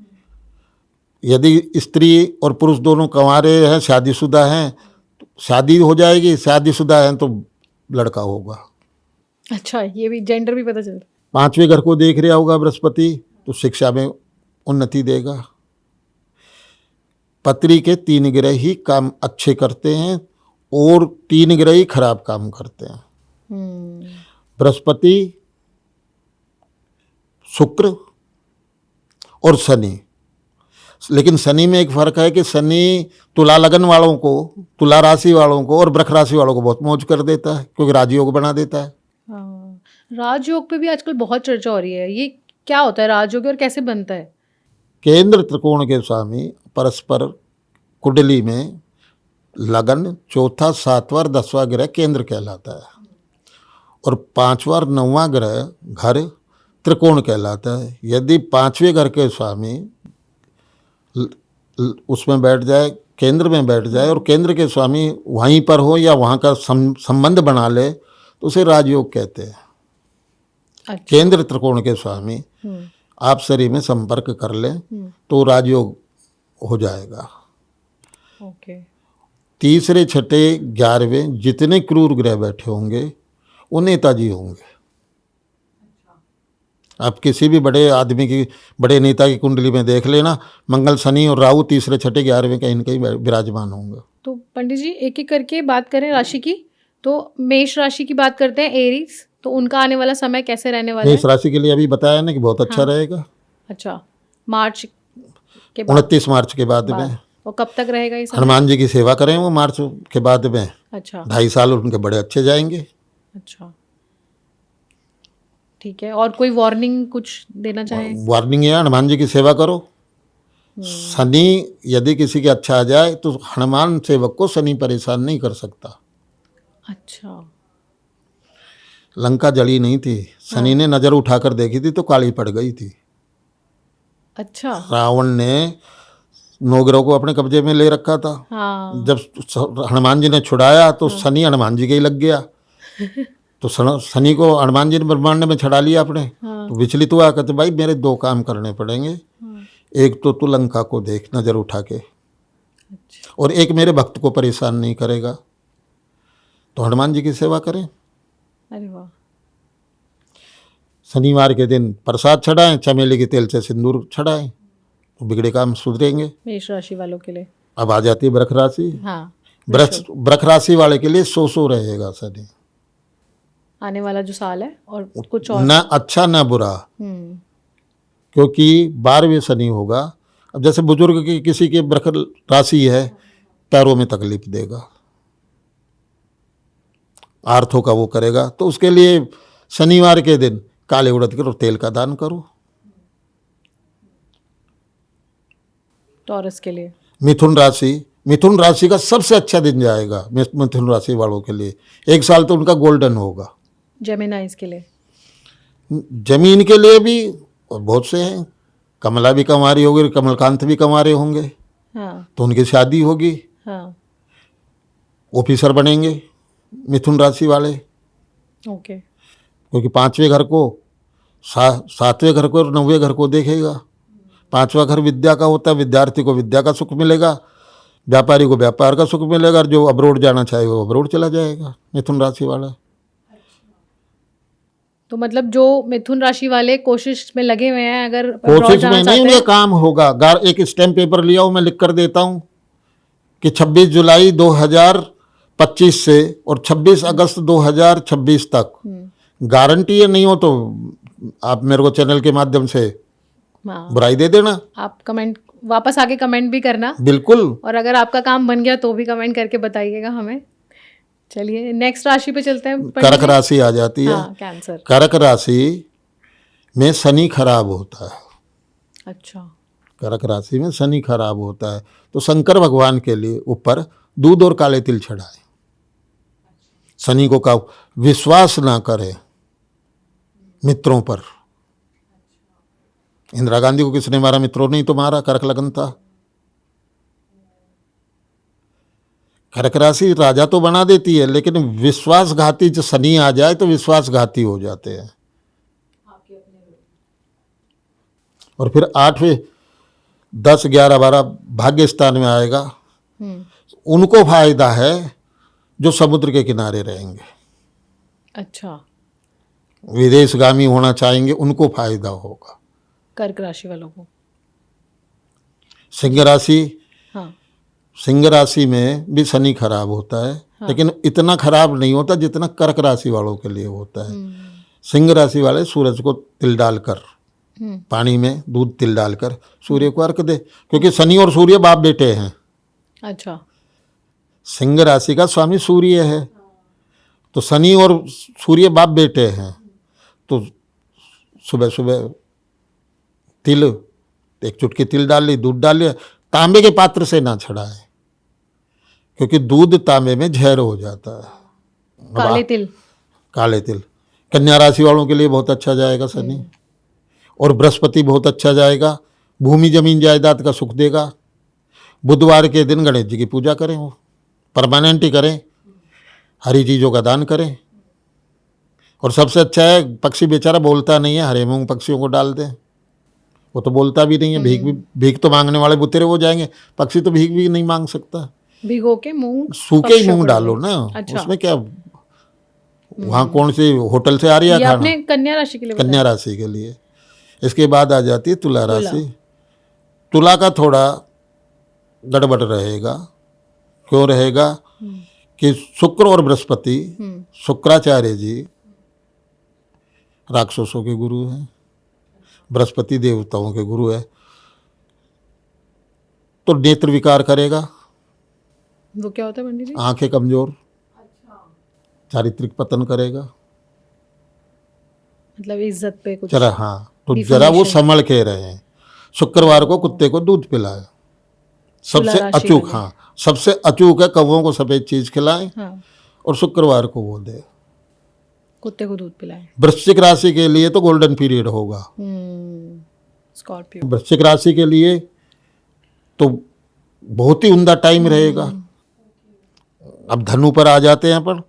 यदि स्त्री और पुरुष दोनों कंवारे हैं, शादीशुदा हैं, तो शादी हो जाएगी। शादीशुदा हैं तो लड़का होगा। अच्छा, ये भी जेंडर भी पता चलता। 5वें घर को देख रहा होगा बृहस्पति, तो शिक्षा में उन्नति देगा। पत्री के 3 ग्रह ही काम अच्छे करते हैं और 3 ग्रह ही खराब काम करते हैं। बृहस्पति, शुक्र और शनि। लेकिन शनि में एक फर्क है कि शनि तुला लगन वालों को, तुला राशि वालों को और वृष राशि वालों को बहुत मौज कर देता है क्योंकि राजयोग बना देता है। हाँ, राजयोग पे भी आजकल बहुत चर्चा हो रही है। ये क्या होता है राजयोग और कैसे बनता है? केंद्र त्रिकोण के स्वामी परस्पर कुंडली में लगन, चौथा, 7वां, 10वां ग्रह केंद्र कहलाता है और 5वां, 9वां ग्रह घर त्रिकोण कहलाता है। यदि 5वें घर के स्वामी उसमें बैठ जाए, केंद्र में बैठ जाए, और केंद्र के स्वामी वहीं पर हो या वहाँ का संबंध बना ले, तो उसे राजयोग कहते हैं। अच्छा। केंद्र त्रिकोण के स्वामी आप शरीर में संपर्क कर लें तो राजयोग हो जाएगा। ओके। तीसरे, छठे, 11वें जितने क्रूर ग्रह बैठे होंगे वो नेताजी होंगे। आप किसी भी बड़े आदमी की, बड़े नेता की कुंडली में देख लेना, मंगल, शनि और राहु तीसरे, छठे, 11वें कहीं न कहीं विराजमान होंगे। तो पंडित जी, एक एक करके बात करें राशि की। तो मेष राशि की बात करते हैं, एरीज। तो उनका आने वाला समय कैसे रहने वाला है? मेष राशि के लिए अभी बताया ना कि बहुत अच्छा रहेगा। अच्छा, मार्च के बाद? 29 मार्च के बाद में। और कब तक रहेगा ये समय? हनुमान जी की सेवा करें वो मार्च के बाद में। अच्छा। 2.5 साल उनके बड़े अच्छे जाएंगे। अच्छा। ठीक है, और कोई वार्निंग कुछ देना चाहें? वार्निंग है, हनुमान जी की सेवा करो। शनि यदि किसी के अच्छा आ जाए तो हनुमान सेवक को शनि परेशान नहीं कर सकता। अच्छा। लंका जली नहीं थी, शनि ने नजर उठाकर देखी थी तो काली पड़ गई थी। अच्छा। रावण ने नौग्रह को अपने कब्जे में ले रखा था। हाँ। जब हनुमान जी ने छुड़ाया तो शनि हनुमान जी के ही लग गया। तो शनि को हनुमान जी ने ब्रह्मांड में छड़ा लिया अपने। हाँ। तो विचलित हुआ, कहते भाई मेरे दो काम करने पड़ेंगे। हाँ। एक तो तू लंका को देख नजर उठा के, अच्छा। और एक मेरे भक्त को परेशान नहीं करेगा। तो हनुमान जी की सेवा करें। अरे वाह। शनिवार के दिन प्रसाद चढ़ाएं, चमेली के तेल से सिंदूर चढ़ाएं, तो बिगड़े काम सुधरेंगे। मेष राशि वालों के लिए। अब आ जाती है वृष राशि। हाँ। वृष राशि वाले के लिए सो रहेगा शनि। आने वाला जो साल है, और कुछ और? ना अच्छा ना बुरा, क्योंकि 12वें शनि होगा। अब जैसे बुजुर्ग की किसी के वृष राशि है, पैरों में तकलीफ देगा, आर्थों का वो करेगा। तो उसके लिए शनिवार के दिन काले उड़द के तेल का दान करो। टॉरस के लिए। मिथुन राशि का सबसे अच्छा दिन जाएगा मिथुन राशि वालों के लिए। एक साल तो उनका गोल्डन होगा। जेमिनाइज के लिए। जमीन के लिए भी और बहुत से हैं। कमला भी कंवारी होगी, कमलकांत भी कंवारे होंगे। हाँ। तो उनकी शादी होगी, हाँ। ऑफिसर बनेंगे मिथुन राशि वाले। ओके। क्योंकि 5वें घर को 7वें घर को और 9वें घर को देखेगा। 5वां घर विद्या का होता है, विद्यार्थी को विद्या का सुख मिलेगा, व्यापारी को व्यापार का सुख मिलेगा, और जो अब्रोड जाना चाहे वो अब्रोड चला जाएगा मिथुन राशि वाला। तो मतलब जो मिथुन राशि वाले कोशिश में लगे हुए हैं, अगर कोशिश में नहीं, उनका काम होगा। एक स्टैम्प पेपर लिया हूँ, मैं लिख कर देता हूँ कि 26 जुलाई 2025 से और 26 अगस्त 2026 तक गारंटी है। नहीं हो तो आप मेरे को चैनल के माध्यम से बुराई दे देना। आप कमेंट वापस आके कमेंट भी करना, बिल्कुल। और अगर आपका काम बन गया तो भी कमेंट करके बताइएगा हमें। चलिए नेक्स्ट राशि पे चलते हैं। कर्क राशि आ जाती है। हाँ, कैंसर। कर्क राशि में शनि खराब होता है। अच्छा। कर्क राशि में शनि खराब होता है, तो शंकर भगवान के लिए ऊपर दूध और काले तिल चढ़ाए। शनि को का विश्वास ना करे मित्रों पर। इंदिरा गांधी को किसने मारा? मित्रों ने ही तो मारा। कर्क लगन था। कर्क राशि राजा तो बना देती है, लेकिन विश्वासघाती जो शनि आ जाए तो विश्वासघाती हो जाते हैं। और फिर 8वें 10 11 12 भाग्य स्थान में आएगा। उनको फायदा है जो समुद्र के किनारे रहेंगे। अच्छा। विदेशगामी होना चाहेंगे, उनको फायदा होगा। कर्क राशि वालों को। सिंह राशि। हाँ। सिंह राशि में भी शनि खराब होता है। हाँ। लेकिन इतना खराब नहीं होता जितना कर्क राशि वालों के लिए होता है। सिंह राशि वाले सूरज को तिल डालकर, पानी में दूध तिल डालकर सूर्य को अर्घ दे, क्योंकि शनि और सूर्य बाप बेटे हैं। अच्छा। सिंह राशि का स्वामी सूर्य है, तो शनि और सूर्य बाप बेटे हैं। तो सुबह सुबह तिल, एक चुटकी तिल डाल ली, दूध डाल लिया। तांबे के पात्र से ना चढ़ाए, क्योंकि दूध तांबे में जहर हो जाता है। काले तिल कन्या राशि वालों के लिए बहुत अच्छा जाएगा शनि। और बृहस्पति बहुत अच्छा जाएगा। भूमि जमीन जायदाद का सुख देगा। बुधवार के दिन गणेश जी की पूजा करें, वो परमानेंट ही करें। हरी चीज़ों का दान करें। और सबसे अच्छा है, पक्षी बेचारा बोलता नहीं है, हरे मूंग पक्षियों को डाल दें। वो तो बोलता भी नहीं है। भीख तो मांगने वाले बुतेरे हो जाएंगे। पक्षी तो भीख भी नहीं मांग सकता। भिगो के मूंग, सूखे ही मूंग डालो ना। अच्छा। उसमें क्या, वहाँ कौन सी होटल से आ रही है खाना? आपने कन्या राशि के लिए बताया। कन्या राशि के लिए। इसके बाद आ जाती है तुला राशि। तुला का थोड़ा गड़बड़ रहेगा। क्यों रहेगा? कि शुक्र और बृहस्पति, शुक्राचार्य जी राक्षसों के गुरु हैं, बृहस्पति देवताओं के गुरु है। तो नेत्र विकार करेगा। वो क्या होता है पंडित जी? आंखें कमजोर। चारित्रिक पतन करेगा। मतलब इज्जत पे कुछ जरा हाँ, तो जरा वो संभल के रहे। शुक्रवार को कुत्ते को दूध पिलाए, सबसे तुला राशि अचूक, वाले। हाँ सबसे अचूक है, कौवों को सफेद चीज खिलाएं हाँ, और शुक्रवार को वो दे। कुत्ते को दूध पिलाए। वृश्चिक राशि के लिए तो गोल्डन पीरियड होगा। स्कॉर्पियो। वृश्चिक राशि के लिए तो बहुत ही उम्दा टाइम रहेगा। अब धनु पर आ जाते हैं अपन।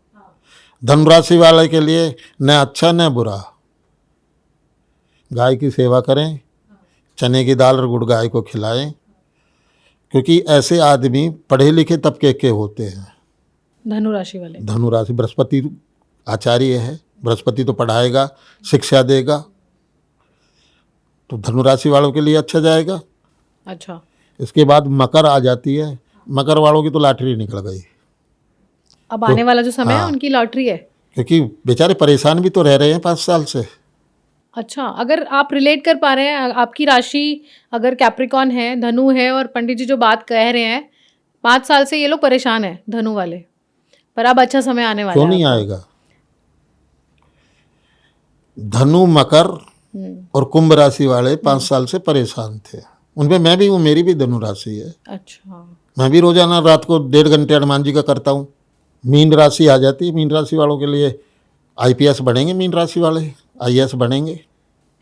धनु राशि वाले के लिए न अच्छा न बुरा। गाय की सेवा करें, चने की दाल और गुड़ गाय को खिलाएं, क्योंकि ऐसे आदमी पढ़े लिखे तबके के होते हैं। धनु राशि वाले। धनु राशि, बृहस्पति आचार्य है, बृहस्पति तो पढ़ाएगा, शिक्षा देगा, तो धनु राशि वालों के लिए अच्छा जाएगा। अच्छा, इसके बाद मकर आ जाती है। मकर वालों की तो लॉटरी निकल गई, अब आने वाला जो समय है हाँ। उनकी लॉटरी है। क्योंकि बेचारे परेशान भी तो रह रहे हैं 5 साल से। अच्छा, अगर आप रिलेट कर पा रहे हैं, आपकी राशि अगर कैप्रिकॉन है, धनु है, और पंडित जी जो बात कह रहे हैं 5 साल से ये लोग परेशान हैं धनु वाले, पर अब अच्छा समय आने वाला क्यों है नहीं आपको। आएगा? धनु, मकर और कुंभ राशि वाले 5 साल से परेशान थे। उनमें मैं भी हूँ, मेरी भी धनु राशि है। अच्छा, मैं भी रोजाना रात को 1.5 घंटे हनुमान जी का करता हूँ। मीन राशि आ जाती है। मीन राशि वालों के लिए आईपीएस बनेंगे, मीन राशि वाले आईएएस बनेंगे,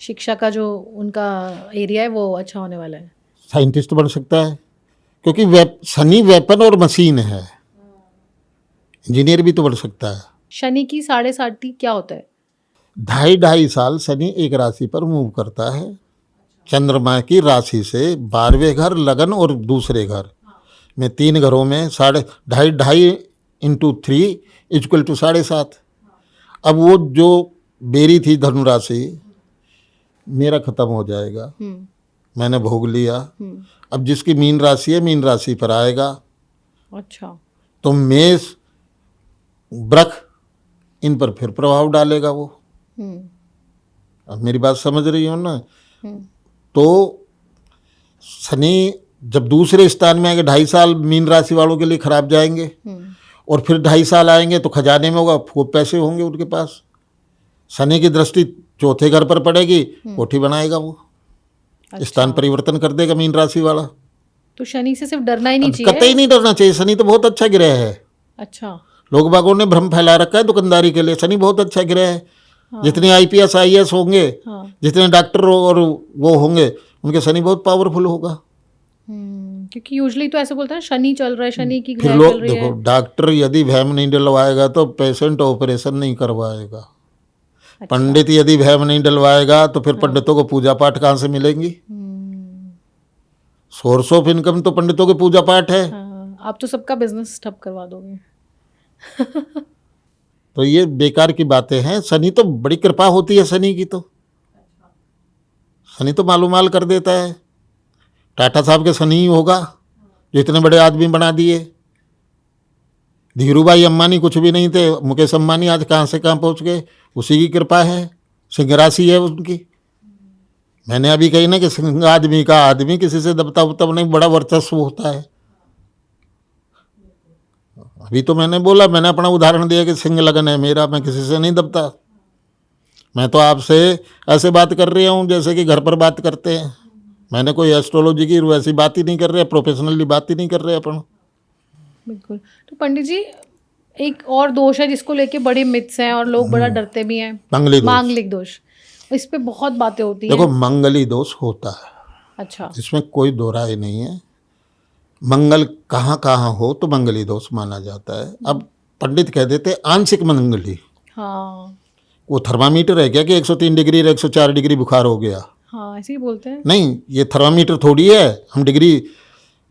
शिक्षा का जो उनका एरिया है वो अच्छा होने वाला है। साइंटिस्ट बन सकता है, क्योंकि शनि वेपन और मशीन है। इंजीनियर भी तो बन सकता है। शनि की 7.5 क्या होता है? 2.5 साल शनि एक राशि पर मूव करता है। चंद्रमा की राशि से 12वें घर, लगन और दूसरे घर में 3 घरों में 2.5 इंटू 3 इक्वल टू 7.5। अब वो जो बेरी थी धनु राशि, मेरा खत्म हो जाएगा, मैंने भोग लिया। अब जिसकी मीन राशि है, मीन राशि पर आएगा। अच्छा, तो मेष, वृक, इन पर फिर प्रभाव डालेगा वो। अब मेरी बात समझ रही हो ना? तो शनि जब दूसरे स्थान में आएंगे, 2.5 साल मीन राशि वालों के लिए खराब जाएंगे, और फिर 2.5 साल आएंगे तो खजाने में होगा, खूब पैसे होंगे उनके पास। शनि की दृष्टि चौथे घर पर पड़ेगी, कोठी बनाएगा वो। स्थान परिवर्तन कर देगा मीन राशि वाला। तो शनि से सिर्फ डरना ही नहीं चाहिए। कतई नहीं डरना चाहिए। शनि तो बहुत अच्छा ग्रह है। अच्छा, लोग बागों ने भ्रम फैला रखा है दुकानदारी के लिए। शनि बहुत अच्छा ग्रह है। जितने आईपीएस आईएएस होंगे, जितने डॉक्टर और वो होंगे, उनके शनि बहुत पावरफुल होगा। क्योंकि यूजुअली तो ऐसे बोलते हैं शनि चल रहा है, शनि की फिर ग्रह लोग चल रही देखो, है। डॉक्टर यदि वहम नहीं डलवाएगा तो पेशेंट ऑपरेशन नहीं करवाएगा। अच्छा। पंडित यदि वहम नहीं डलवाएगा तो फिर पंडितों को पूजा पाठ कहाँ से मिलेंगी? सोर्स ऑफ इनकम तो पंडितों के पूजा पाठ है। हाँ, आप तो सबका बिजनेस ठप करवा दोगे। तो ये बेकार की बातें हैं। शनि तो बड़ी कृपा होती है शनि की। तो शनि तो मालूम माल कर देता है। टाटा साहब के शनि ही होगा जो इतने बड़े आदमी बना दिए। धीरू भाई अंबानी कुछ भी नहीं थे, मुकेश अंबानी आज कहाँ से कहाँ पहुँच गए, उसी की कृपा है। सिंह राशि है उनकी। मैंने अभी कही ना कि सिंह आदमी का आदमी किसी से दबता उबता नहीं, बड़ा वर्चस्व होता है। अभी तो मैंने बोला, मैंने अपना उदाहरण दिया कि सिंह लगन है मेरा, मैं किसी से नहीं दबता। मैं तो आपसे ऐसे बात कर रही हूँ जैसे कि घर पर बात करते हैं। मैंने कोई एस्ट्रोलॉजी की वैसी बात ही नहीं कर रहे, प्रोफेशनली बात ही नहीं कर रहे अपन। बिल्कुल। तो पंडित जी, एक और दोष है जिसको लेके बड़े मिथ्स हैं और लोग बड़ा डरते भी हैं, मंगली दोष। मांगलिक दोष। इस पे बहुत बातें होती हैं। देखो, मंगली दोष होता है, अच्छा, इसमें कोई दो राय नहीं है। मंगल कहाँ कहाँ हो तो मंगली दोष माना जाता है। अब पंडित कह देते आंशिक मंगली। हाँ वो थर्मामीटर है क्या कि 103 डिग्री और 104 डिग्री बुखार हो गया? हाँ, ऐसे ही बोलते हैं। नहीं, ये थर्मामीटर थोड़ी है हम डिग्री।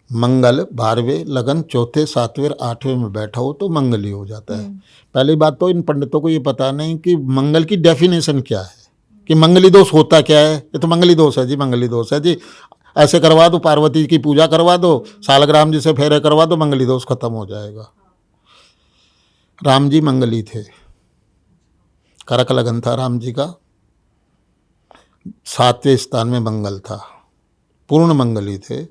मंगल 12वें, लगन 4थे, 7वें, 8वें में बैठा हो तो मंगली हो जाता है। पहली बात तो इन पंडितों को ये पता नहीं कि मंगल की डेफिनेशन क्या है, कि मंगली दोष होता क्या है। ये तो मंगली दोष है जी, मंगली दोष है जी, ऐसे करवा दो, पार्वती की पूजा करवा दो, सालग्राम जी से फेरे करवा दो, मंगली दोष खत्म हो जाएगा। राम जी मंगली थे, करक लगन था राम जी का, 7वें स्थान में मंगल था, पूर्ण मंगली थे।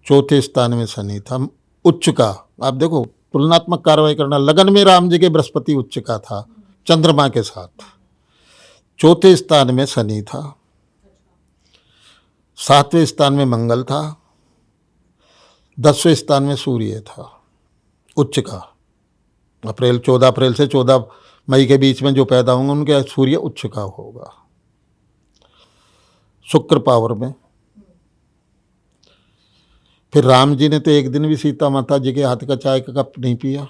4थे स्थान में शनि था, उच्च का। आप देखो, तुलनात्मक कार्रवाई करना। लगन में राम जी के बृहस्पति उच्च का था चंद्रमा के साथ। चौथे स्थान में शनि था, 7वें स्थान में मंगल था, 10वें स्थान में सूर्य था उच्च का। 14 अप्रैल से 14 मई के बीच में जो पैदा होंगे उनके सूर्य उच्च का होगा। शुक्र पावर में। फिर राम जी ने तो एक दिन भी सीता माता जी के हाथ का चाय का कप नहीं पिया।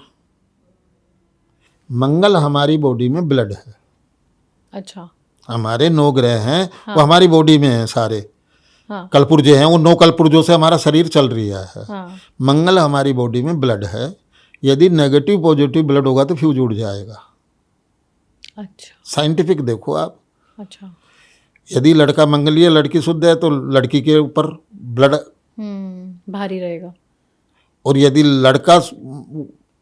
मंगल हमारी बॉडी में ब्लड है। अच्छा। हमारे 9 ग्रह हैं, वो हमारी बॉडी में हैं सारे। हाँ। कलपुर्जे हैं, वो 9 कलपुर्जों से हमारा शरीर चल रहा है। हाँ। मंगल हमारी बॉडी में ब्लड है। यदि नेगेटिव पॉजिटिव ब्लड होगा तो फ्यूज उड़ जाएगा। अच्छा। साइंटिफिक देखो आप। अच्छा। यदि लड़का मंगलीय है, लड़की शुद्ध है, तो लड़की के ऊपर ब्लड भारी रहेगा। और यदि लड़का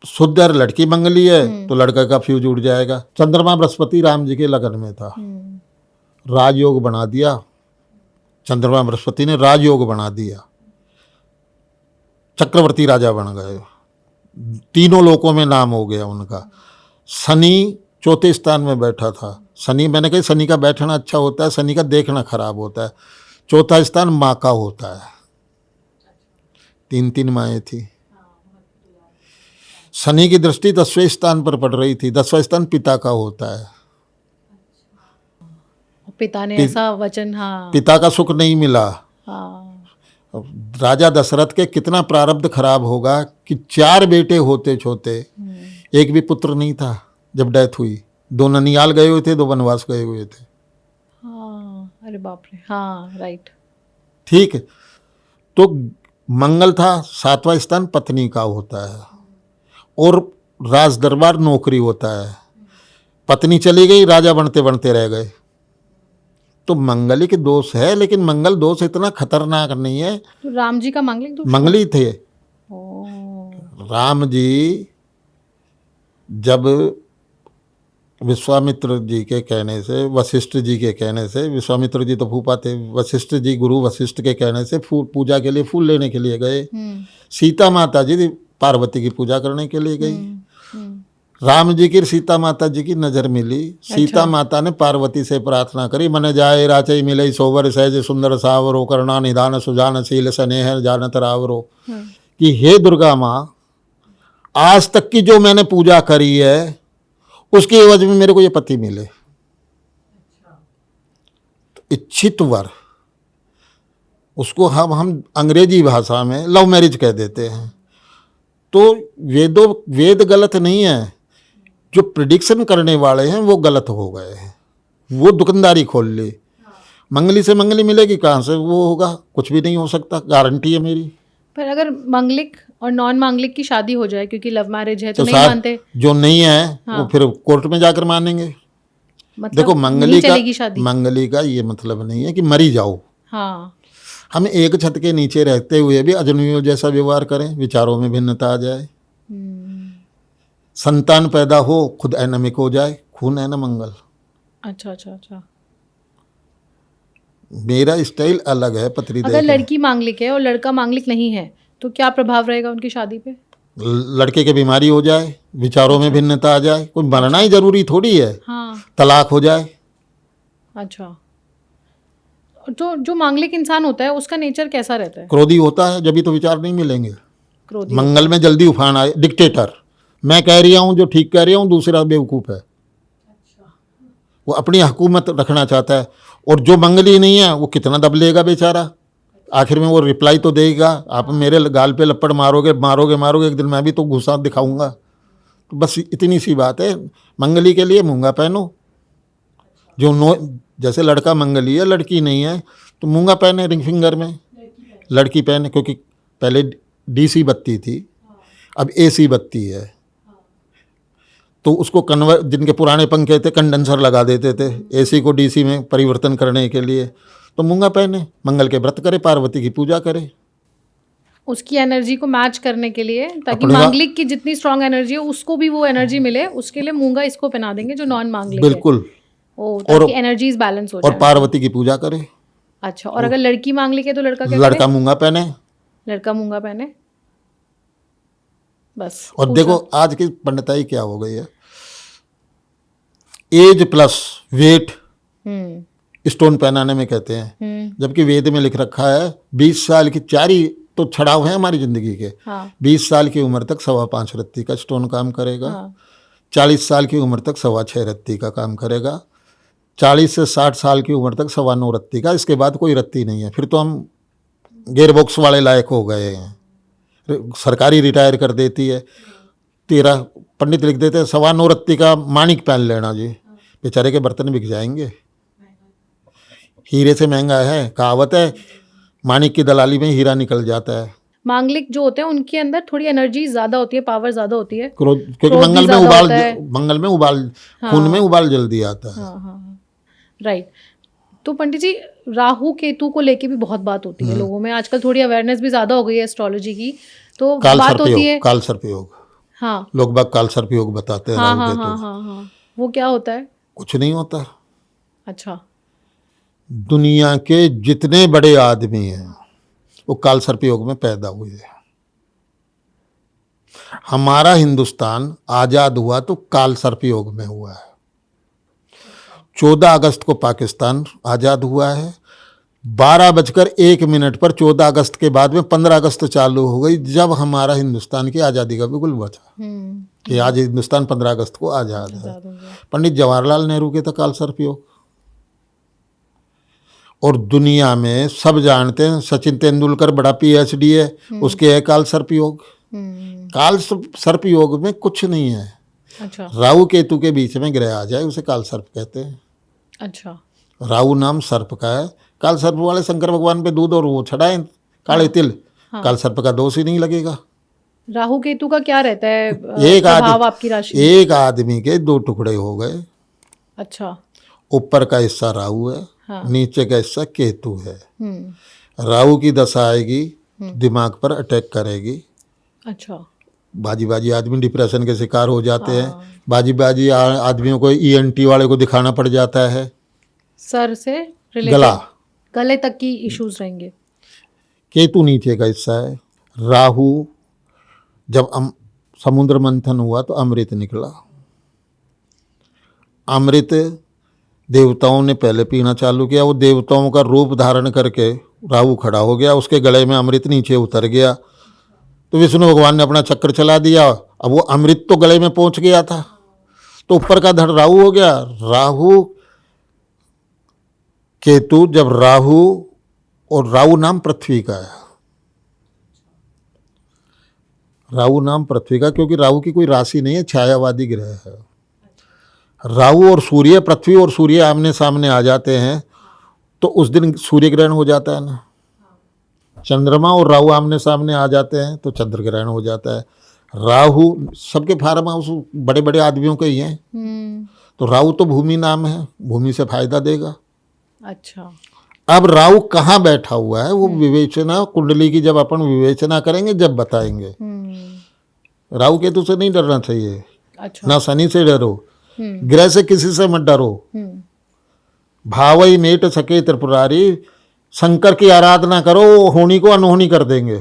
शुद्ध है, लड़की मंगलीय है, तो लड़का का फ्यूज उड़ जाएगा। चंद्रमा बृहस्पति राम जी के लगन में था, राजयोग बना दिया। चंद्रमा बृहस्पति ने राजयोग बना दिया, चक्रवर्ती राजा बन गए, तीनों लोकों में नाम हो गया उनका। शनि चौथे स्थान में बैठा था। शनि, मैंने कहा शनि का बैठना अच्छा होता है, शनि का देखना खराब होता है। चौथा स्थान माँ का होता है, 3 माएँ थी। शनि की दृष्टि 10वें स्थान पर पड़ रही थी। 10वां स्थान पिता का होता है। पिता ने ऐसा वचन, हाँ, पिता का सुख नहीं मिला। हाँ। राजा दशरथ के कितना प्रारब्ध खराब होगा कि 4 बेटे होते छोटे, एक भी पुत्र नहीं था जब डेथ हुई। 2 ननियाल गए हुए थे, 2 वनवास गए हुए थे। हाँ, अरे बाप रे, हाँ, राइट। ठीक, तो मंगल था। 7वां स्थान पत्नी का होता है और राज दरबार नौकरी होता है। पत्नी चली गई, राजा बनते बनते रह गए। तो मंगलिक दोष है, लेकिन मंगल दोष इतना खतरनाक नहीं है। तो राम जी का मांगलिक दोष मंगली थे। ओ। राम जी जब विश्वामित्र जी के कहने से, वशिष्ठ जी के कहने से, विश्वामित्र जी तो फूफा थे, वशिष्ठ जी गुरु वशिष्ठ के कहने से पूजा के लिए फूल लेने के लिए गए। सीता माता जी पार्वती की पूजा करने के लिए गई। राम जी की सीता माता जी की नजर मिली। सीता माता ने पार्वती से प्रार्थना करी, मन जाए राचई मिले सोवर सहज सुंदर सावरो, करुणा निधान सुजान शील स्नेह जानत रावरो, कि हे दुर्गा माँ, आज तक की जो मैंने पूजा करी है उसके एवज में मेरे को ये पति मिले। तो इच्छित वर, उसको हम अंग्रेजी भाषा में लव मैरिज कह देते हैं। तो वेद गलत नहीं है, जो प्रिडिक्शन करने वाले हैं वो गलत हो गए हैं। वो दुकानदारी खोल ली। मंगली से मंगली मिलेगी कहाँ से? वो होगा, कुछ भी नहीं हो सकता, गारंटी है मेरी। पर अगर मांगलिक और नॉन मांगलिक की शादी हो जाए, क्योंकि लव मैरिज है, तो नहीं साहब, मानते। जो नहीं है हाँ। वो फिर कोर्ट में जाकर मानेंगे। मतलब देखो नहीं चलेगी शादी। मंगली का ये मतलब नहीं है कि मरी जाओ। हाँ। हम एक छत के नीचे रहते हुए भी अजनबियों जैसा व्यवहार करें, विचारों में भिन्नता आ जाए, संतान पैदा हो, खुद एनमिक हो जाए, खून है ना मंगल। अच्छा अच्छा अच्छा। मेरा स्टाइल अलग है पत्री अगर देखने। लड़की मांगलिक है और लड़का मांगलिक नहीं है, तो क्या प्रभाव रहेगा उनकी शादी पे? लड़के के बीमारी हो जाए, विचारों में भिन्नता आ जाए, कोई मरना ही जरूरी थोड़ी है। हाँ। तलाक हो जाए। अच्छा। तो जो मांगलिक इंसान होता है उसका नेचर कैसा रहता है? क्रोधी होता है, जब भी तो विचार नहीं मिलेंगे। क्रोधी। मंगल में जल्दी उफान आए, डिक्टेटर। मैं कह रहा हूँ जो ठीक कह रहा हूँ, दूसरा बेवकूफ़ है। वो अपनी हुकूमत रखना चाहता है, और जो मंगली नहीं है वो कितना दब लेगा बेचारा। आखिर में वो रिप्लाई तो देगा, आप मेरे गाल पे लपड़ मारोगे मारोगे मारोगे, एक दिन मैं भी तो गुस्सा दिखाऊंगा। तो बस इतनी सी बात है। मंगली के लिए मूंगा पहनो। जैसे लड़का मंगली है, लड़की नहीं है, तो मूंगा पहने रिंग फिंगर में, लड़की पहने। क्योंकि पहले डीसी बत्ती थी, अब एसी बत्ती है, तो उसको जिनके पुराने पंखे थे कंडेंसर लगा देते थे एसी को डीसी में परिवर्तन करने के लिए। तो मूंगा पहने, मंगल के व्रत करे, पार्वती की पूजा करे, उसकी एनर्जी को मैच करने के लिए, ताकि मांगलिक की जितनी स्ट्रांग एनर्जी है उसको भी वो एनर्जी मिले। उसके लिए मूंगा इसको पहना देंगे जो नॉन मांगलिक है। बिल्कुल। ताकि एनर्जीज बैलेंस हो जाए। और पार्वती की पूजा करे। अच्छा। और अगर लड़की मांगलिक है तो लड़का क्या लड़का मूंगा पहने। लड़का मूंगा पहने, बस। और देखो आज की पंडिताई क्या हो गई है, एज प्लस वेट स्टोन पहनाने में कहते हैं, जबकि वेद में लिख रखा है 20 साल की 4 ही तो छड़ाव है हमारी जिंदगी के। 20 साल की उम्र तक 5.25 रत्ती का स्टोन काम करेगा। 40 साल की उम्र तक 6.25 रत्ती का काम करेगा। 40 से 60 साल की उम्र तक 9.25 रत्ती का। इसके बाद कोई रत्ती नहीं है, फिर तो हम गेयरबॉक्स वाले लायक हो गए हैं। सरकारी रिटायर कर देती है। 13 पंडित लिख देते हैं 9.25 रत्ती का माणिक पहन लेना जी, बेचारे के बर्तन बिक जाएंगे। हीरे से महंगा है, कहावत है, माणिक की दलाली में हीरा निकल जाता है। मांगलिक जो होते हैं उनके अंदर थोड़ी एनर्जी ज्यादा होती है, पावर ज्यादा होती है, क्योंकि क्रोध भी ज्यादा होता है। मंगल में उबाल, खून में उबाल जल्दी आता है। राइट। तो पंडित जी, राहु केतु को लेके भी बहुत बात होती है लोगों में आजकल, थोड़ी अवेयरनेस भी ज्यादा हो गई है एस्ट्रोलॉजी की, तो बात होती है काल सर्प योग। हाँ, लोग बाग काल सर्प योग बताते हैं। राहु केतु हाँ, वो क्या होता है? कुछ नहीं होता। अच्छा। दुनिया के जितने बड़े आदमी हैं वो काल सर्प योग में पैदा हुए हैं। हमारा हिंदुस्तान आजाद हुआ तो काल सर्प योग में हुआ है। 14 अगस्त को पाकिस्तान आजाद हुआ है। 12:01 पर 14 अगस्त के बाद में 15 अगस्त चालू हो गई, जब हमारा हिंदुस्तान की आज़ादी का बिल्कुल बचा कि आज हिंदुस्तान 15 अगस्त को आज़ाद है। पंडित जवाहरलाल नेहरू के था काल सर्प योग। और दुनिया में सब जानते हैं, सचिन तेंदुलकर बड़ा PhD है, उसके है काल सर्प योग। काल सर्प योग में कुछ नहीं है। अच्छा। राहु केतु के बीच में ग्रह आ जाए उसे काल सर्प कहते हैं। अच्छा। राहु नाम सर्प का है। काल सर्प वाले शंकर भगवान पे दूध और वो चढ़ाएं काले तिल, काल सर्प का दोष ही नहीं लगेगा। राहु केतु का क्या रहता है प्रभाव आपकी राशि? एक आदमी के 2 टुकड़े हो गए। अच्छा। ऊपर का हिस्सा राहु है, नीचे का हिस्सा केतु है। राहु की दशा आएगी, दिमाग पर अटैक करेगी। अच्छा। बाजी आदमी डिप्रेशन के शिकार हो जाते हैं। बाजी आदमियों को ENT वाले को दिखाना पड़ जाता है। सर से गले तक की इश्यूज रहेंगे। केतु नीचे का हिस्सा है। राहु जब समुद्र मंथन हुआ तो अमृत निकला। अमृत देवताओं ने पहले पीना चालू किया। वो देवताओं का रूप धारण करके राहु खड़ा हो गया, उसके गले में अमृत नीचे उतर गया। तो विष्णु भगवान ने अपना चक्र चला दिया। अब वो अमृत तो गले में पहुंच गया था, तो ऊपर का धड़ राहु हो गया। राहु केतु, जब राहु, और राहु नाम पृथ्वी का है। राहु नाम पृथ्वी का, क्योंकि राहु की कोई राशि नहीं है, छायावादी ग्रह है। राहु और सूर्य, पृथ्वी और सूर्य आमने सामने आ जाते हैं तो उस दिन सूर्य ग्रहण हो जाता है ना। चंद्रमा और राहु आमने सामने आ जाते हैं तो चंद्र ग्रहण हो जाता है। राहु सबके फार्म हाउस बड़े बड़े आदमियों के ही हैं। तो राहु तो भूमि नाम है, भूमि से फायदा देगा। अच्छा। अब राहु कहाँ बैठा हुआ है वो विवेचना, कुंडली की जब अपन विवेचना करेंगे जब बताएंगे। राहु केतु से नहीं डरना चाहिए। अच्छा। ना शनि से डरो, ग्रह से किसी से मत डरो। भावई मेट सके त्रिपुरारी, शंकर की आराधना करो, होनी को अनहोनी कर देंगे।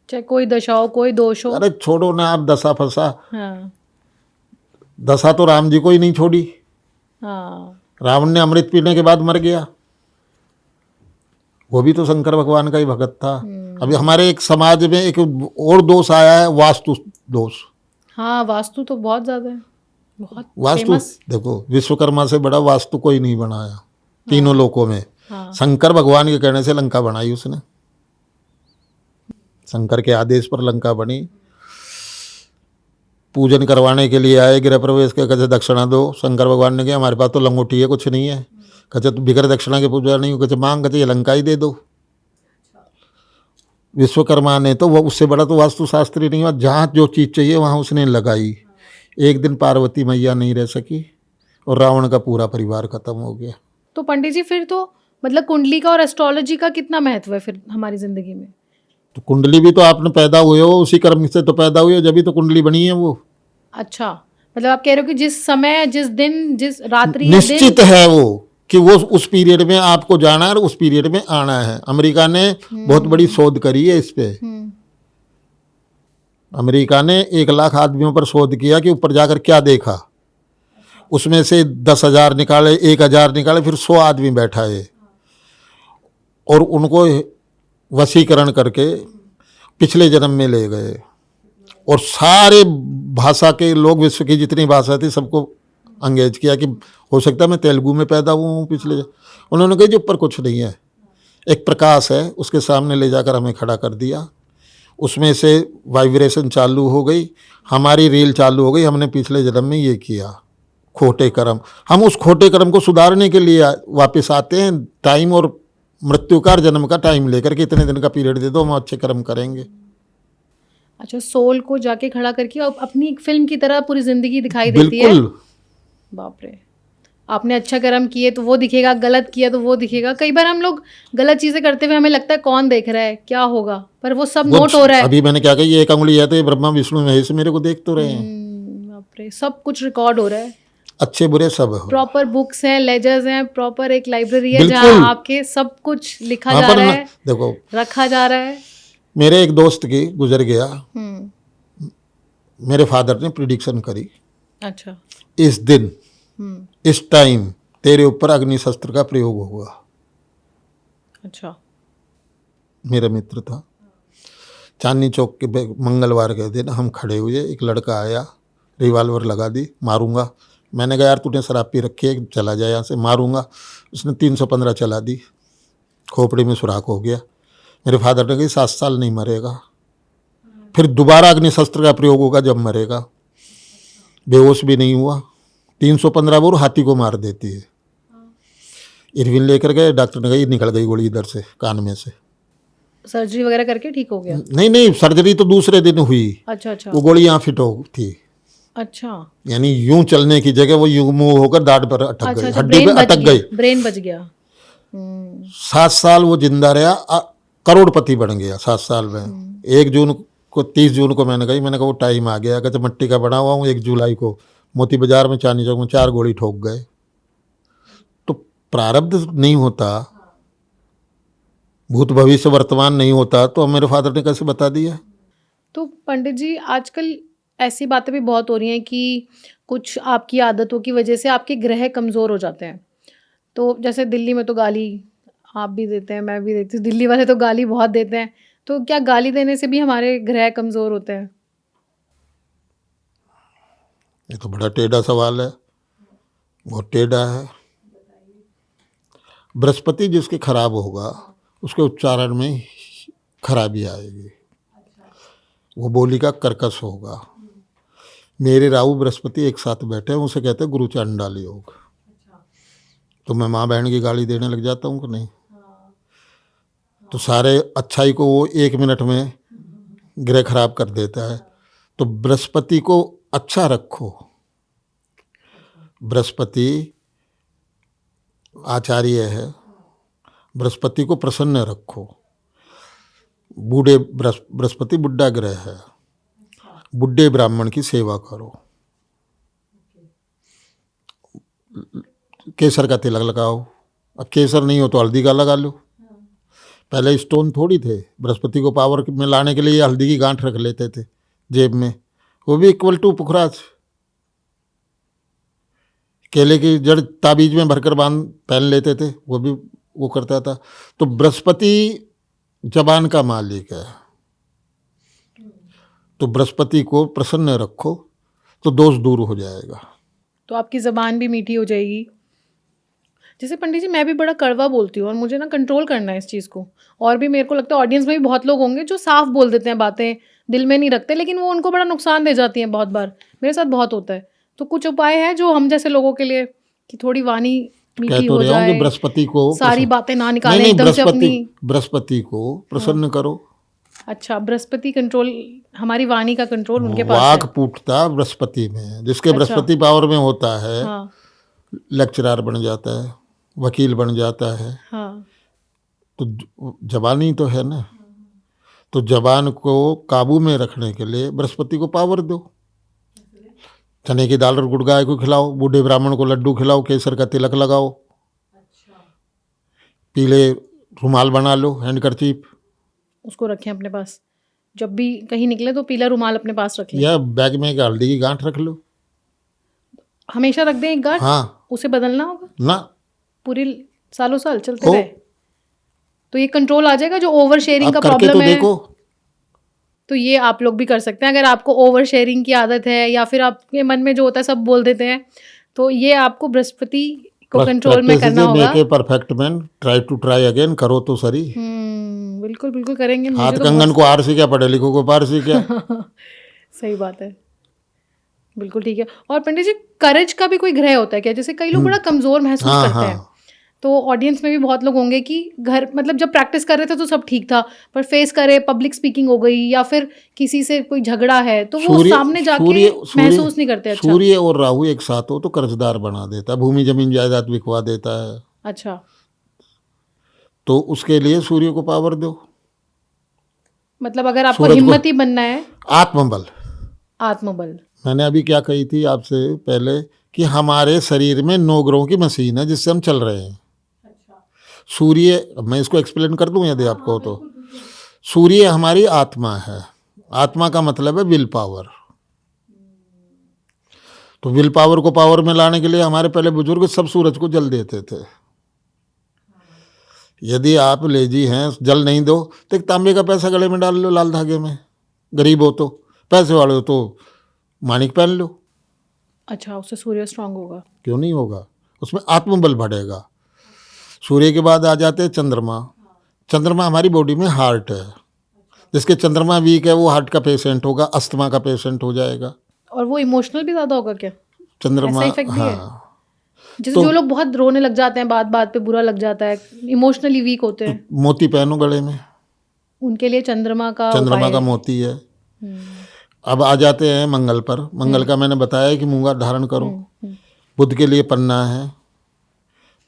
चाहे कोई दशा हो, कोई दोष हो। अरे छोड़ो ना आप दशा फसा। दशा तो राम जी को ही नहीं छोड़ी। रावण ने अमृत पीने के बाद मर गया, वो भी तो शंकर भगवान का ही भगत था। अभी हमारे एक समाज में एक और दोष आया है, वास्तु दोष। हाँ, वास्तु तो बहुत ज्यादा है, बहुत वास्तु फेमस। देखो, विश्वकर्मा से बड़ा वास्तु कोई नहीं बनाया तीनों लोकों में। शंकर भगवान के कहने से लंका बनाई उसने। शंकर के आदेश पर लंका बनी। पूजन करवाने के लिए आए, गृह प्रवेश के, कहते दक्षिणा दो। शंकर भगवान ने कहा हमारे पास तो लंगोटी है, कुछ नहीं है। कहते तो बिगर दक्षिणा के पूजा नहीं हो। कहते मांग, कहते ये लंका ही दे दो। विश्वकर्मा ने तो वो, उससे बड़ा तो वास्तुशास्त्री नहीं हुआ। जहाँ जो चीज़ चाहिए वहाँ उसने लगाई। एक दिन पार्वती मैया नहीं रह सकी और रावण का पूरा परिवार खत्म हो गया। तो पंडित जी, फिर तो मतलब कुंडली का और एस्ट्रोलॉजी का कितना महत्व है फिर हमारी जिंदगी में? तो कुंडली भी तो आपने पैदा हुए हो, उसी कर्म से तो पैदा हुए हो, जब भी तो कुंडली बनी है वो। अच्छा, मतलब आप कह रहे हो कि जिस समय, जिस दिन, जिस रात्रि, निश्चित है वो कि वो उस पीरियड में आपको जाना है और उस पीरियड में आना है। अमेरिका ने बहुत बड़ी शोध करी है इस पे। अमेरिका ने 1 लाख आदमियों पर शोध किया कि ऊपर जाकर क्या देखा। उसमें से 10,000 निकाले, 1,000 निकाले, फिर 100 आदमी बैठा है और उनको वशीकरण करके पिछले जन्म में ले गए और सारे भाषा के लोग, विश्व की जितनी भाषा थी सबको अंगेज किया कि हो सकता है मैं तेलुगु में पैदा हुआ हूँ पिछले जन्म। उन्होंने कहा जी ऊपर कुछ नहीं है, एक प्रकाश है, उसके सामने ले जाकर हमें खड़ा कर दिया, उसमें से वाइब्रेशन चालू हो गई, हमारी रील चालू हो गई, हमने पिछले जन्म में ये किया, खोटे कर्म। हम उस खोटे कर्म को सुधारने के लिए वापस आते हैं, टाइम और मृत्युकार जन्म का टाइम लेकर के, इतने दिन का पीरियड दे दो, हम अच्छे कर्म करेंगे। अच्छा, सोल को जाके खड़ा करके अपनी एक फिल्म की तरह पूरी जिंदगी दिखाई देती है। बिल्कुल। बाप रे, आपने अच्छा कर्म किए तो वो दिखेगा, गलत किया तो वो दिखेगा। कई बार हम लोग गलत चीजें करते हुए हमें लगता है कौन देख रहा है, क्या होगा, पर वो सब नोट हो रहा है। अभी मैंने क्या कहा, ये एक अंगुली है तो ये ब्रह्मा विष्णु महेश मेरे को देख तो रहे हैं। बाप रे, सब कुछ रिकॉर्ड हो रहा है, अच्छे बुरे सब हो। प्रॉपर बुक्स हैं, लेजर्स हैं, प्रॉपर एक लाइब्रेरी है जहाँ बिल्कुल। आपके सब कुछ लिखा वहाँ जा पर रहा ना है, देखो, रखा जा रहा है। मेरे एक दोस्त की गुजर गया, हम्म। मेरे फादर ने प्रिडिक्शन करी, अच्छा। इस दिन हम्म। इस टाइम तेरे ऊपर अग्नि शस्त्र का प्रयोग होगा। अच्छा। मेरा मित्र था, चांदनी चौक के मंगलवार के दिन हम खड़े हुए, एक लड़का आया, रिवाल्वर लगा दी, मारूंगा। मैंने कहा यार तूने शराब पी रखी है, चला जाए यहाँ से, मारूंगा। उसने 315 चला दी, खोपड़ी में सुराख हो गया। मेरे फादर ने कहा 7 साल नहीं मरेगा, फिर दोबारा अग्नि शस्त्र का प्रयोग होगा जब मरेगा। बेहोश भी नहीं हुआ। 315 बोर हाथी को मार देती है। इरविन लेकर गए, डॉक्टर ने कहा ये निकल गई गोली इधर से, कान में से। सर्जरी वगैरह करके ठीक हो गया? नहीं नहीं, सर्जरी तो दूसरे दिन हुई। अच्छा अच्छा। वो गोली यहाँ फिट हो थी, अच्छा यानी यूं चलने की जगह वो यूं मूव होकर दाढ़ पर अटक अच्छा गई, अच्छा, हड्डी पे अटक गई। ब्रेन बच गया। 7 साल वो जिंदा रहा, करोड़पति बन गया 7 साल में। 1 जून को, 30 जून को मैंने कहा वो टाइम आ गया, कहते मट्टी का बना हुआ हूँ। 1 जुलाई को मोती बाजार में चांदनी चौक में 4 गोली ठोक गए। तो प्रारब्ध नहीं होता, भूत भविष्य वर्तमान नहीं होता, तो मेरे फादर ने कैसे बता दिया। तो पंडित जी, आजकल ऐसी बातें भी बहुत हो रही हैं कि कुछ आपकी आदतों की वजह से आपके ग्रह कमज़ोर हो जाते हैं। तो जैसे दिल्ली में तो गाली आप भी देते हैं, मैं भी देती हूँ, दिल्ली वाले तो गाली बहुत देते हैं। तो क्या गाली देने से भी हमारे ग्रह कमज़ोर होते हैं? ये तो बड़ा टेढ़ा सवाल है, बहुत टेढ़ा है। बृहस्पति जिसके खराब होगा उसके उच्चारण में खराबी आएगी, वो बोली का कर्कश होगा। मेरे राहु बृहस्पति एक साथ बैठे हैं, उसे कहते हैं गुरु चंडाल योग। तो मैं माँ बहन की गाली देने लग जाता हूँ कि नहीं? तो सारे अच्छाई को वो 1 मिनट में ग्रह खराब कर देता है। तो बृहस्पति को अच्छा रखो, बृहस्पति आचार्य है, बृहस्पति को प्रसन्न रखो। बूढ़े बृहस्पति बुढ़ा ग्रह है, बुढ़े ब्राह्मण की सेवा करो। केसर का तिलक लगाओ, अब केसर नहीं हो तो हल्दी का लगा लो। पहले स्टोन थोड़ी थे, बृहस्पति को पावर में लाने के लिए हल्दी की गांठ रख लेते थे जेब में, वो भी इक्वल टू पुखराज। केले की जड़ ताबीज में भरकर बांध पहन लेते थे, वो भी वो करता था। तो बृहस्पति जबान का मालिक है, तो बृहस्पति को प्रसन्न रखो तो दोष दूर हो जाएगा। तो आपकी ज़बान भी मीठी हो जाएगी। जैसे पंडित जी, मैं भी बड़ा कड़वा बोलती हूँ और मुझे ना कंट्रोल करना है इस चीज़ को। और भी मेरे को लगता है ऑडियंस में भी बहुत लोग होंगे जो साफ बोल देते हैं बातें, दिल में नहीं रखते, लेकिन वो उनको बड़ा नुकसान दे जाती हैं। बहुत बार मेरे साथ बहुत होता है। तो कुछ उपाय है जो हम जैसे लोगों के लिए, कि थोड़ी वाणी मीठी हो जाए, बृहस्पति को सारी बातें ना निकालें नहीं, एकदम से अपनी। बृहस्पति को प्रसन्न करो। अच्छा, बृहस्पति कंट्रोल, हमारी वाणी का कंट्रोल उनके पास वाक है। पूटता बृहस्पति में, जिसके अच्छा। बृहस्पति पावर में होता है, हाँ लेक्चरर बन जाता है, वकील बन जाता है। हाँ। तो जबान ही तो है ना, तो जबान को काबू में रखने के लिए बृहस्पति को पावर दो। चने की दाल और गुड़ गाय को खिलाओ, बूढ़े ब्राह्मण को लड्डू खिलाओ, केसर का तिलक लगाओ, पीले रुमाल बना लो, हैंडकरचीफ, उसको रखें अपने पास, जब भी कहीं निकले तो पीला रुमाल अपने पास रख लें। या बैग में एक हल्दी की गांठ रख लो। हमेशा रख दें एक गांठ, हाँ उसे बदलना होगा ना, पूरी सालों साल चलते हो रहे तो ये कंट्रोल आ जाएगा जो ओवर शेयरिंग आप का करके प्रॉब्लम तो है। देखो। तो ये आप लोग भी कर सकते हैं अगर आपको ओवर शेयरिंग की आदत है या फिर आपके मन में जो होता है सब बोल देते हैं, तो ये आपको बृहस्पति को कंट्रोल में करना होगा। Make a perfect man, try to try again, करो तो सही। बिल्कुल बिल्कुल करेंगे। हाथ मुझे तो कंगन को आर सी क्या, पढ़े लिखो को पार सी क्या। सही बात है, बिल्कुल ठीक है। और पंडित जी, करेज का भी कोई ग्रह होता है क्या? जैसे कई लोग बड़ा कमजोर महसूस हाँ करते हैं, हाँ, तो ऑडियंस में भी बहुत लोग होंगे कि घर मतलब जब प्रैक्टिस कर रहे थे तो सब ठीक था, पर फेस करे पब्लिक स्पीकिंग हो गई या फिर किसी से कोई झगड़ा है तो वो सूर्य सामने जाके सूर्य महसूस नहीं सूर्य करते। अच्छा सूर्य और राहु एक साथ हो तो कर्जदार बना देता है, भूमि जमीन जायदाद बिकवा देता है। अच्छा, तो उसके लिए सूर्य को पावर दो। मतलब अगर आपको सूरज को हिम्मती बनना है, आत्मबल। आत्मबल। मैंने अभी क्या कही थी आपसे पहले कि हमारे शरीर में 9 ग्रहों की मशीन है जिससे हम चल रहे हैं। सूर्य, मैं इसको एक्सप्लेन कर दूं यदि आपको तो। सूर्य हमारी आत्मा है, आत्मा का मतलब है विल पावर। तो विल पावर को पावर में लाने के लिए हमारे पहले बुजुर्ग सब सूरज को जल देते थे। यदि आप लेजी हैं, जल नहीं दो तो एक तांबे का पैसा गले में डाल लो लाल धागे में, गरीब हो तो, पैसे वाले हो तो माणिक पहन लो। अच्छा, उससे सूर्य स्ट्रांग होगा। क्यों नहीं होगा, उसमें आत्मबल बढ़ेगा। सूर्य के बाद आ जाते हैं चंद्रमा। चंद्रमा हमारी बॉडी में हार्ट है, जिसके चंद्रमा वीक है वो हार्ट का पेशेंट होगा, अस्थमा का पेशेंट हो जाएगा। और वो इमोशनल भी ज्यादा होगा क्या? चंद्रमा, ऐसा इफेक्ट भी है? हाँ। जैसे तो जो लोग बहुत रोने लग जाते हैं, बात बात पे बुरा लग जाता है, इमोशनली वीक होते हैं, मोती पहनो गले में, उनके लिए चंद्रमा का चंद्रमा उपाय का है। मोती है। अब आ जाते हैं मंगल पर। मंगल का मैंने बताया कि मूंगा धारण करो। बुध के लिए पन्ना है,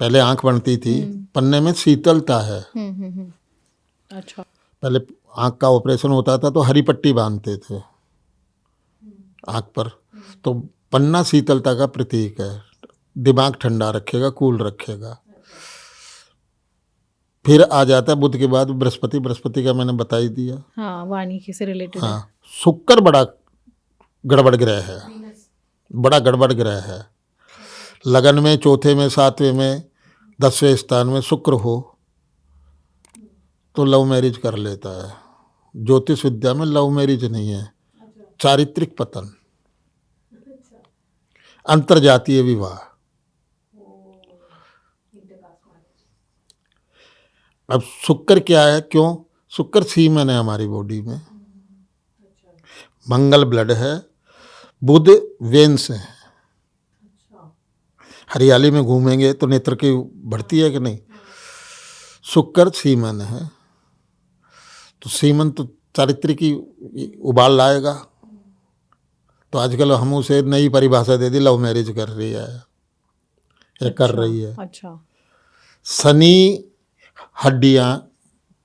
पहले आंख बनती थी, पन्ने में शीतलता है। अच्छा, पहले आंख का ऑपरेशन होता था तो हरी पट्टी बांधते थे आंख पर, तो पन्ना शीतलता का प्रतीक है, दिमाग ठंडा रखेगा, कूल रखेगा। फिर आ जाता है बुध के बाद बृहस्पति। बृहस्पति का मैंने बता ही दिया। हाँ, वाणी के से रिलेटेड है। हाँ, शुक्र बड़ा गड़बड़ ग्रह है, बड़ा गड़बड़ ग्रह है। लगन में, चौथे में, 7वें में, 10वें स्थान में शुक्र हो तो लव मैरिज कर लेता है। ज्योतिष विद्या में लव मैरिज नहीं है, चारित्रिक पतन, अंतरजातीय विवाह। अब शुक्र क्या है, क्यों? शुक्र सीमन है हमारी बॉडी में, मंगल ब्लड है, बुध वेन्स है। हरियाली में घूमेंगे तो नेत्र की बढ़ती है कि नहीं? शुक्र सीमन है, तो सीमन तो चारित्रिक की उबाल लाएगा। तो आजकल हम उसे नई परिभाषा दे दी, लव मैरिज कर रही है या कर रही है। अच्छा, शनि हड्डियां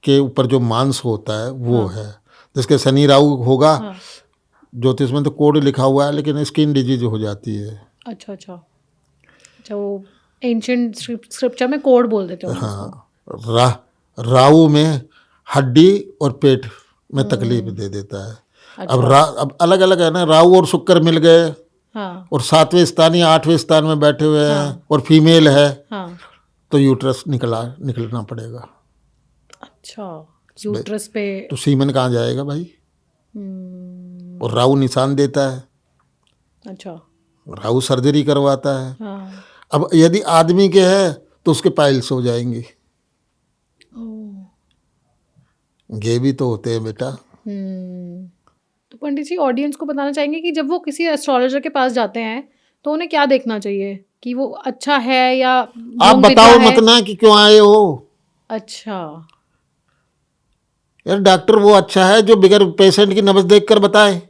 के ऊपर जो मांस होता है वो है, जिसके शनि राहु होगा। ज्योतिष में तो कोड लिखा हुआ है, लेकिन स्किन डिजीज हो जाती है। अच्छा, अच्छा, अच्छा, वो एंशिएंट स्क्रिप्चर में कोड बोल देते हो। हाँ, राहु में हड्डी और पेट में तकलीफ दे देता है। अच्छा। अब अलग अलग है ना, राहु और शुक्र मिल गए हाँ, और 7वें स्थान या 8वें स्थान में बैठे हुए हैं और फीमेल है, हाँ, तो यूट्रस निकलना पड़ेगा। अच्छा, यूट्रस पे। तो सीमन कहाँ जाएगा भाई? और राहु निशान देता है, अच्छा, राहु सर्जरी करवाता है। हाँ, अब यदि आदमी के है तो उसके पाइल्स हो जाएंगी। ये भी तो होते हैं बेटा। तो पंडित जी, ऑडियंस को बताना चाहेंगे कि जब वो किसी एस्ट्रोलॉजर के पास जाते हैं तो उन्हें क्या देखना चाहिए कि वो अच्छा है या आप ढोंग बताओ पिटवा है? मत ना कि क्यों आए हो। अच्छा, यार डॉक्टर वो अच्छा है जो बगैर पेशेंट की नब्ज देखकर बताए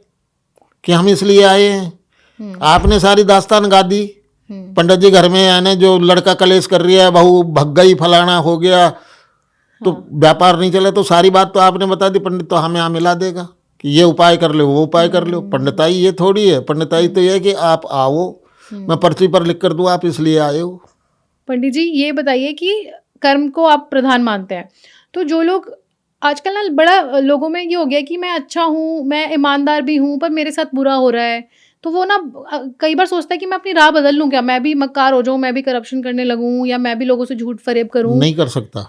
कि हम इसलिए आए हैं। आपने सारी दास्तान गा दी। पंडित जी घर में आने, जो लड़का कलेश कर रही है, बहू भग गई, फलाना हो गया, तो व्यापार नहीं चला, तो सारी बात तो आपने बता दी। पंडित तो हमें यहाँ मिला देगा कि ये उपाय कर लो, वो उपाय कर लो। पंडिताई ये थोड़ी है। पंडिताई तो ये है कि आप आओ, मैं पर्ची पर लिख कर दूँ आप इसलिए आए हो। पंडित जी ये बताइए कि कर्म को आप प्रधान मानते हैं, तो जो लोग आजकल ना बड़ा लोगों में ये हो गया कि मैं अच्छा हूँ, मैं ईमानदार भी हूँ, पर मेरे साथ बुरा हो रहा है, तो वो ना कई बार सोचता है कि मैं अपनी राह बदल लूं क्या, मैं भी मक्कार हो जाऊं, मैं भी करप्शन करने लगूं, या मैं भी लोगों से झूठ फरेब करूं। नहीं कर सकता,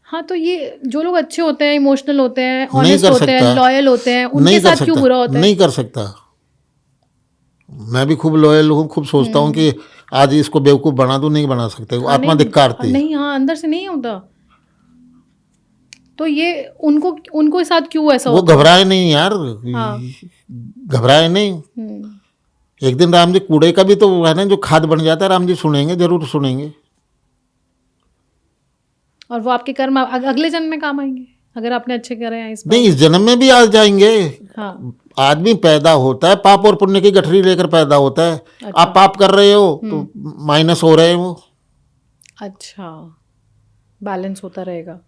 हाँ, तो ये जो लोग अच्छे होते हैं, इमोशनल होते हैं, नहीं ऑनेस्ट कर होते हैं, सकता, लॉयल होते हैं, उनके नहीं कर साथ क्यों सकता, बुरा होता है? नहीं कर सकता। मैं भी खूब लॉयल हूँ, खूब सोचता हूँ कि आज इसको बेवकूफ़ बना दूँ, नहीं बना सकते, वो हाँ, आत्मा नहीं, धिक्कारती है। नहीं, हाँ, अंदर से नहीं होता। तो ये उनको साथ क्यों ऐसा वो होता है? घबराए नहीं यार, हाँ। घबराए नहीं। एक दिन राम जी कूड़े का भी तो है ना, जो खाद बन जाता है, राम जी सुनेंगे, जरूर सुनेंगे। और वो आपके कर्म अगले जन्म में काम आएंगे अगर आपने अच्छे करे हैं इस बार। नहीं, इस जन्म में भी आ जाएंगे। हाँ। आदमी पैदा होता है पाप और पुण्य की गठरी लेकर पैदा होता है। अच्छा। आप पाप कर रहे हो तो माइनस हो रहे हैं वो। अच्छा, बैलेंस होता रहेगा।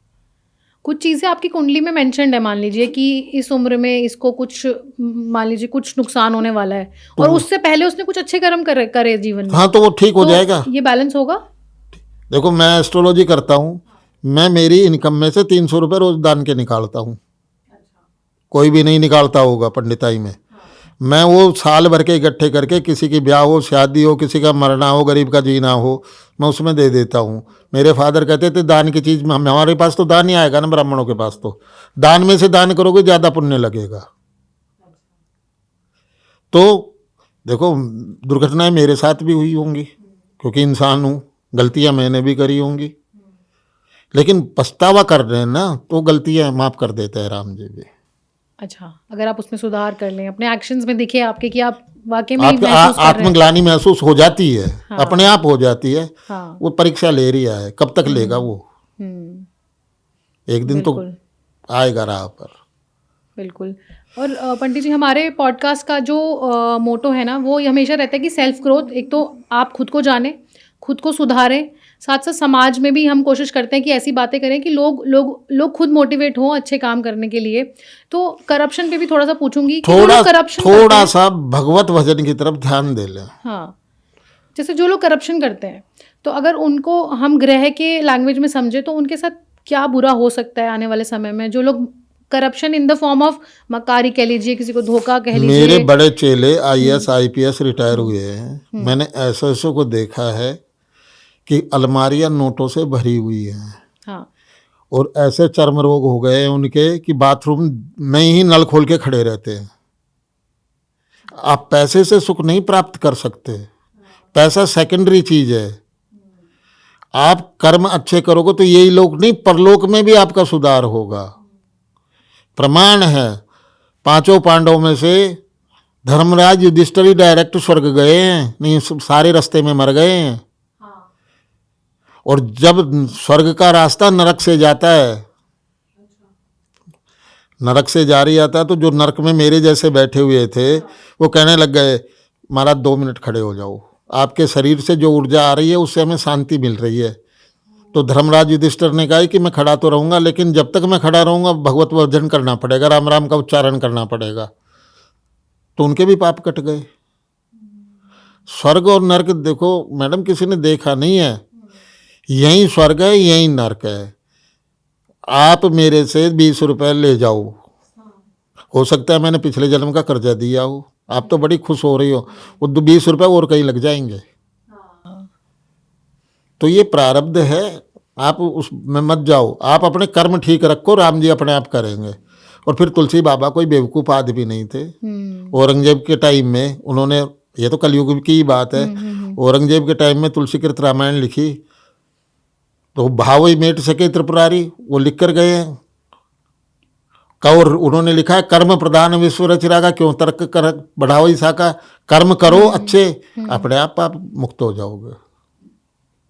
कुछ चीज़ें आपकी कुंडली में मेंशन्ड है, मान लीजिए कि इस उम्र में इसको कुछ, मान लीजिए कुछ नुकसान होने वाला है, और उससे पहले उसने कुछ अच्छे कर्म करे जीवन में, हाँ, तो वो ठीक हो तो जाएगा। ये बैलेंस होगा। देखो, मैं एस्ट्रोलॉजी करता हूँ, मैं मेरी इनकम में से 300 रुपये रोज दान के निकालता हूँ। कोई भी नहीं निकालता होगा पंडिताई में। मैं वो साल भर के इकट्ठे करके, किसी की ब्याह हो, शादी हो, किसी का मरना हो, गरीब का जीना हो, मैं उसमें दे देता हूँ। मेरे फादर कहते थे दान की चीज़ में हमारे पास तो दान ही आएगा ना, ब्राह्मणों के पास तो दान में से दान करोगे ज़्यादा पुण्य लगेगा। तो देखो, दुर्घटनाएं मेरे साथ भी हुई होंगी, क्योंकि इंसान हूँ, गलतियाँ मैंने भी करी होंगी, लेकिन पछतावा कर रहे हैं ना, तो गलतियाँ माफ़ कर देते हैं राम जी भी। अच्छा, अगर आप उसमें सुधार कर लें, अपने एक्शंस में दिखे आपके कि आप वाकई में आपको महसूस कर रहे हैं। आत्मग्लानि महसूस हो जाती है। हाँ। अपने आप हो जाती है। हाँ। वो परीक्षा ले रहा है, कब तक लेगा वो, एक दिन तो बिल्कुल, आएगा राह पर। बिल्कुल। और पंडित जी, हमारे पॉडकास्ट का जो मोटो है ना, वो हमेशा रहता है कि सेल्फ ग्रोथ। एक तो आप खुद को जानें, खुद को सुधारें, साथ साथ समाज में भी हम कोशिश करते हैं कि ऐसी बातें करें कि लोग खुद मोटिवेट हों अच्छे काम करने के लिए। तो करप्शन पे भी थोड़ा सा पूछूंगी कि जो लोग करप्शन करते थोड़ा हैं, सा भगवत भजन की तरफ ध्यान दे लें। हाँ, जैसे जो लोग करप्शन करते हैं, तो अगर उनको हम ग्रह के लैंग्वेज में समझे तो उनके साथ क्या बुरा हो सकता है आने वाले समय में? जो लोग corruption in the form of मक्कारी कह लीजिए, किसी को धोखा कह लीजिए। मेरे बड़े चेले IAS IPS रिटायर हुए हैं। मैंने ऐसे को देखा है कि अलमारियां नोटों से भरी हुई हैं। हाँ। और ऐसे चर्म रोग हो गए हैं उनके कि बाथरूम में ही नल खोल के खड़े रहते हैं। आप पैसे से सुख नहीं प्राप्त कर सकते, पैसा सेकेंडरी चीज है। आप कर्म अच्छे करोगे तो यही लोक नहीं, परलोक में भी आपका सुधार होगा। प्रमाण है, 5 पांडवों में से धर्मराज युधिष्ठिर ही डायरेक्ट स्वर्ग गए हैं, नहीं सारे रास्ते में मर गए हैं। और जब स्वर्ग का रास्ता नरक से जाता है, नरक से जारी आता है, तो जो नरक में मेरे जैसे बैठे हुए थे वो कहने लग गए, महाराज 2 मिनट खड़े हो जाओ, आपके शरीर से जो ऊर्जा आ रही है उससे हमें शांति मिल रही है। तो धर्मराज युधिष्ठिर ने कहा कि मैं खड़ा तो रहूँगा, लेकिन जब तक मैं खड़ा रहूँगा भगवत भजन करना पड़ेगा, राम राम का उच्चारण करना पड़ेगा। तो उनके भी पाप कट गए। स्वर्ग और नरक देखो मैडम, किसी ने देखा नहीं है, यही स्वर्ग है, यही नरक है। आप मेरे से 20 रुपए ले जाओ, हो सकता है मैंने पिछले जन्म का कर्जा दिया हो, आप तो बड़ी खुश हो रही हो, वो 20 रुपए और कहीं लग जाएंगे। तो ये प्रारब्ध है, आप उसमें मत जाओ, आप अपने कर्म ठीक रखो, राम जी अपने आप करेंगे। और फिर तुलसी बाबा कोई बेवकूफ़ आदमी नहीं थे। औरंगजेब के टाइम में उन्होंने, ये तो कलयुग की बात है, औरंगजेब के टाइम में तुलसीकृत रामायण लिखी, तो भाव ही मेट सके त्रिपुरारी, वो लिख कर गए हैं। और उन्होंने लिखा है, कर्म प्रधान विश्व रचिरागा, क्यों तर्क कर बढ़ाओ ईसा का, कर्म करो अच्छे, अपने आप मुक्त हो जाओगे।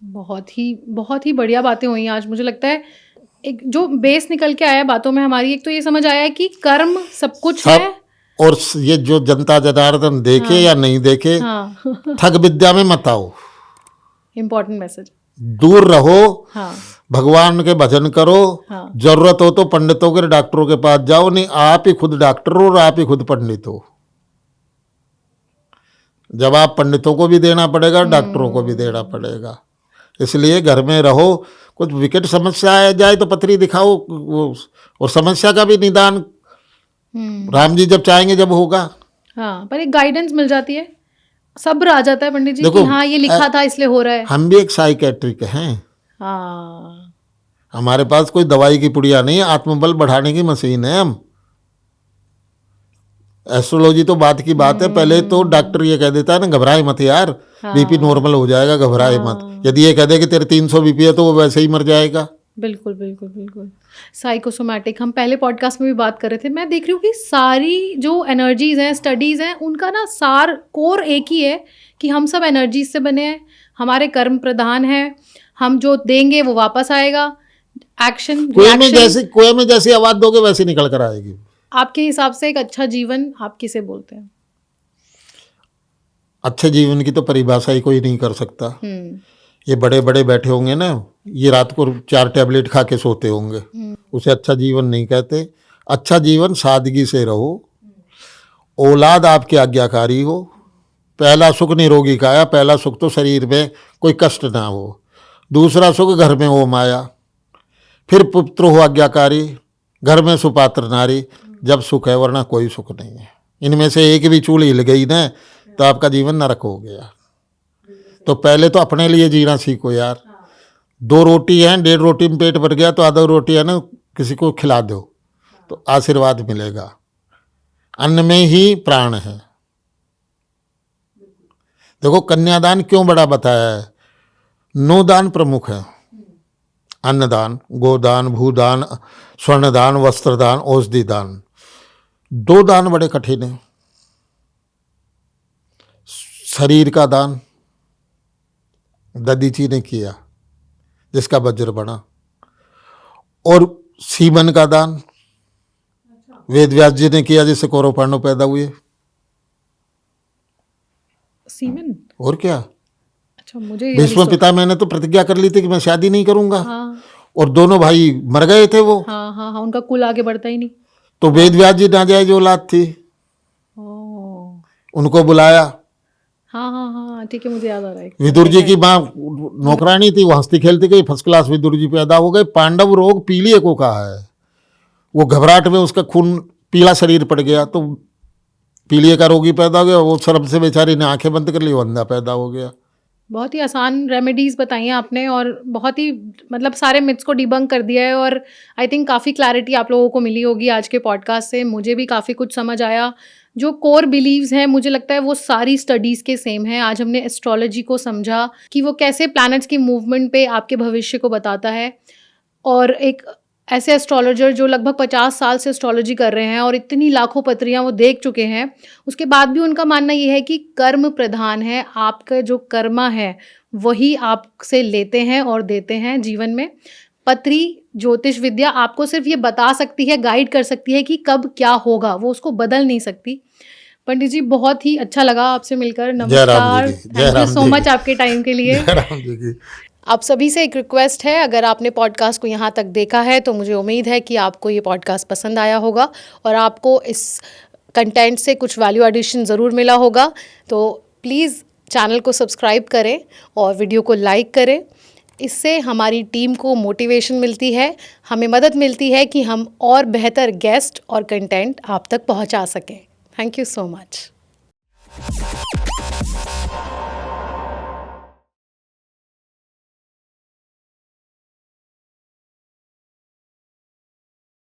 बहुत ही बढ़िया बातें हुई आज। मुझे लगता है एक जो बेस निकल के आया बातों में हमारी, एक तो ये समझ आया है कि कर्म सब कुछ है। और ये जो जनता जनार्दन देखे या नहीं देखे, ठग विद्या में मत आओ। Important message. दूर रहो, हाँ। भगवान के भजन करो। हाँ। जरूरत हो तो पंडितों के डॉक्टरों के पास जाओ, नहीं आप ही खुद डॉक्टर हो और आप ही खुद पंडित हो। जब आप पंडितों को भी देना पड़ेगा, डॉक्टरों को भी देना पड़ेगा। इसलिए घर में रहो, कुछ विकट समस्या आ जाए तो पत्री दिखाओ, और समस्या का भी निदान राम जी जब चाहेंगे जब होगा। हाँ, पर एक गाइडेंस मिल जाती है, सब्र आ जाता है पंडित जी देखो, कि हाँ ये लिखा था इसलिए हो रहा है। हम भी एक साइकेट्रिक हैं, हाँ, हमारे पास कोई दवाई की पुड़िया नहीं है, आत्मबल बढ़ाने की मशीन है हम। एस्ट्रोलॉजी तो बात की बात है, पहले तो डॉक्टर ये कह देता है ना, घबराए मत यार, बीपी नॉर्मल हो जाएगा, घबराए मत। यदि ये कह दे कि तेरे 300 बीपी है तो वो वैसे ही मर जाएगा। बिल्कुल बिल्कुल बिल्कुल। साइकोसोमैटिक हम पहले पॉडकास्ट में भी बात कर रहे थे, मैं देख रही हूँ कि सारी जो एनर्जीज हैं, स्टडीज़ हैं, उनका ना सार कोर एक ही है कि हम सब एनर्जीज से बने हैं, हमारे कर्म प्रधान है, हम जो देंगे वो वापस आएगा, एक्शन रिएक्शन। कुएं में जैसी आवाज दोगे वैसे निकल कर आएगी। आपके हिसाब से एक अच्छा जीवन आप किसे बोलते हैं? अच्छे जीवन की तो परिभाषा ही कोई नहीं कर सकता। ये बड़े बड़े बैठे होंगे ना, ये रात को 4 टैबलेट खा के सोते होंगे, उसे अच्छा जीवन नहीं कहते। अच्छा जीवन सादगी से रहो, औलाद आपकी आज्ञाकारी हो, पहला सुख निरोगी काया, पहला सुख तो शरीर में कोई कष्ट ना हो, दूसरा सुख घर में हो माया, फिर पुत्र हो आज्ञाकारी, घर में सुपात्र नारी, जब सुख है, वरना कोई सुख नहीं है। इनमें से एक भी चूल हिल गई ना तो आपका जीवन नरक हो गया। तो पहले तो अपने लिए जीना सीखो यार। 2 रोटी हैं, 1.5 रोटी में पेट भर गया तो आधा रोटी है ना किसी को खिला दो तो आशीर्वाद मिलेगा। अन्न में ही प्राण है। देखो कन्यादान क्यों बड़ा बताया है? 9 दान प्रमुख है, अन्नदान, गोदान, भूदान, स्वर्णदान, वस्त्रदान, औषधि दान। 2 दान बड़े कठिन हैं। शरीर का दान ददीची ने किया जिसका वज्र बना, और सीमन का दान वेद व्यास जी ने किया जिससे कौरव पांडव पैदा हुए। सीमन? और क्या? अच्छा, मुझे ये भीष्म पिता मैंने तो प्रतिज्ञा कर ली थी कि मैं शादी नहीं करूंगा। हाँ और दोनों भाई मर गए थे वो। हाँ हाँ हाँ, उनका कुल आगे बढ़ता ही नहीं। तो वेद व्यास जी नाजायज औलाद थी, ओह, उनको बुलाया। हाँ हाँ हाँ, ठीक है, मुझे याद आ रहा है। विदुर जी की माँ नौकरानी थी, वो हंसती खेलती गई, फर्स्ट क्लास विदुर जी पैदा हो गए। पांडव रोग पीलिए को कहा है, वो घबराहट में उसका खून पीला शरीर पड़ गया तो पीलिए का रोगी पैदा हो गया। वो शर्म से बेचारी ने आंखें बंद कर ली, वो अंधा पैदा हो गया। बहुत ही आसान रेमेडीज़ बताई हैं आपने, और बहुत ही मतलब सारे मिथ्स को डिबंक कर दिया है, और आई थिंक काफ़ी क्लैरिटी आप लोगों को मिली होगी आज के पॉडकास्ट से। मुझे भी काफ़ी कुछ समझ आया। जो कोर बिलीव्स हैं मुझे लगता है वो सारी स्टडीज़ के सेम हैं। आज हमने एस्ट्रोलॉजी को समझा कि वो कैसे प्लैनेट्स की मूवमेंट पे आपके भविष्य को बताता है, और एक ऐसे एस्ट्रोलॉजर जो लगभग 50 साल से एस्ट्रोलॉजी कर रहे हैं और इतनी लाखों पत्रियां वो देख चुके हैं, उसके बाद भी उनका मानना ये है कि कर्म प्रधान है। आपका जो कर्मा है वही आपसे लेते हैं और देते हैं जीवन में। पत्री ज्योतिष विद्या आपको सिर्फ ये बता सकती है, गाइड कर सकती है कि कब क्या होगा, वो उसको बदल नहीं सकती। पंडित जी बहुत ही अच्छा लगा आपसे मिलकर। नमस्कार, थैंक यू सो मच आपके टाइम के लिए। जय राम जी की। आप सभी से एक रिक्वेस्ट है, अगर आपने पॉडकास्ट को यहाँ तक देखा है तो मुझे उम्मीद है कि आपको ये पॉडकास्ट पसंद आया होगा और आपको इस कंटेंट से कुछ वैल्यू एडिशन ज़रूर मिला होगा। तो प्लीज़ चैनल को सब्सक्राइब करें और वीडियो को लाइक करें। इससे हमारी टीम को मोटिवेशन मिलती है, हमें मदद मिलती है कि हम और बेहतर गेस्ट और कंटेंट आप तक पहुँचा सकें। Thank you so much.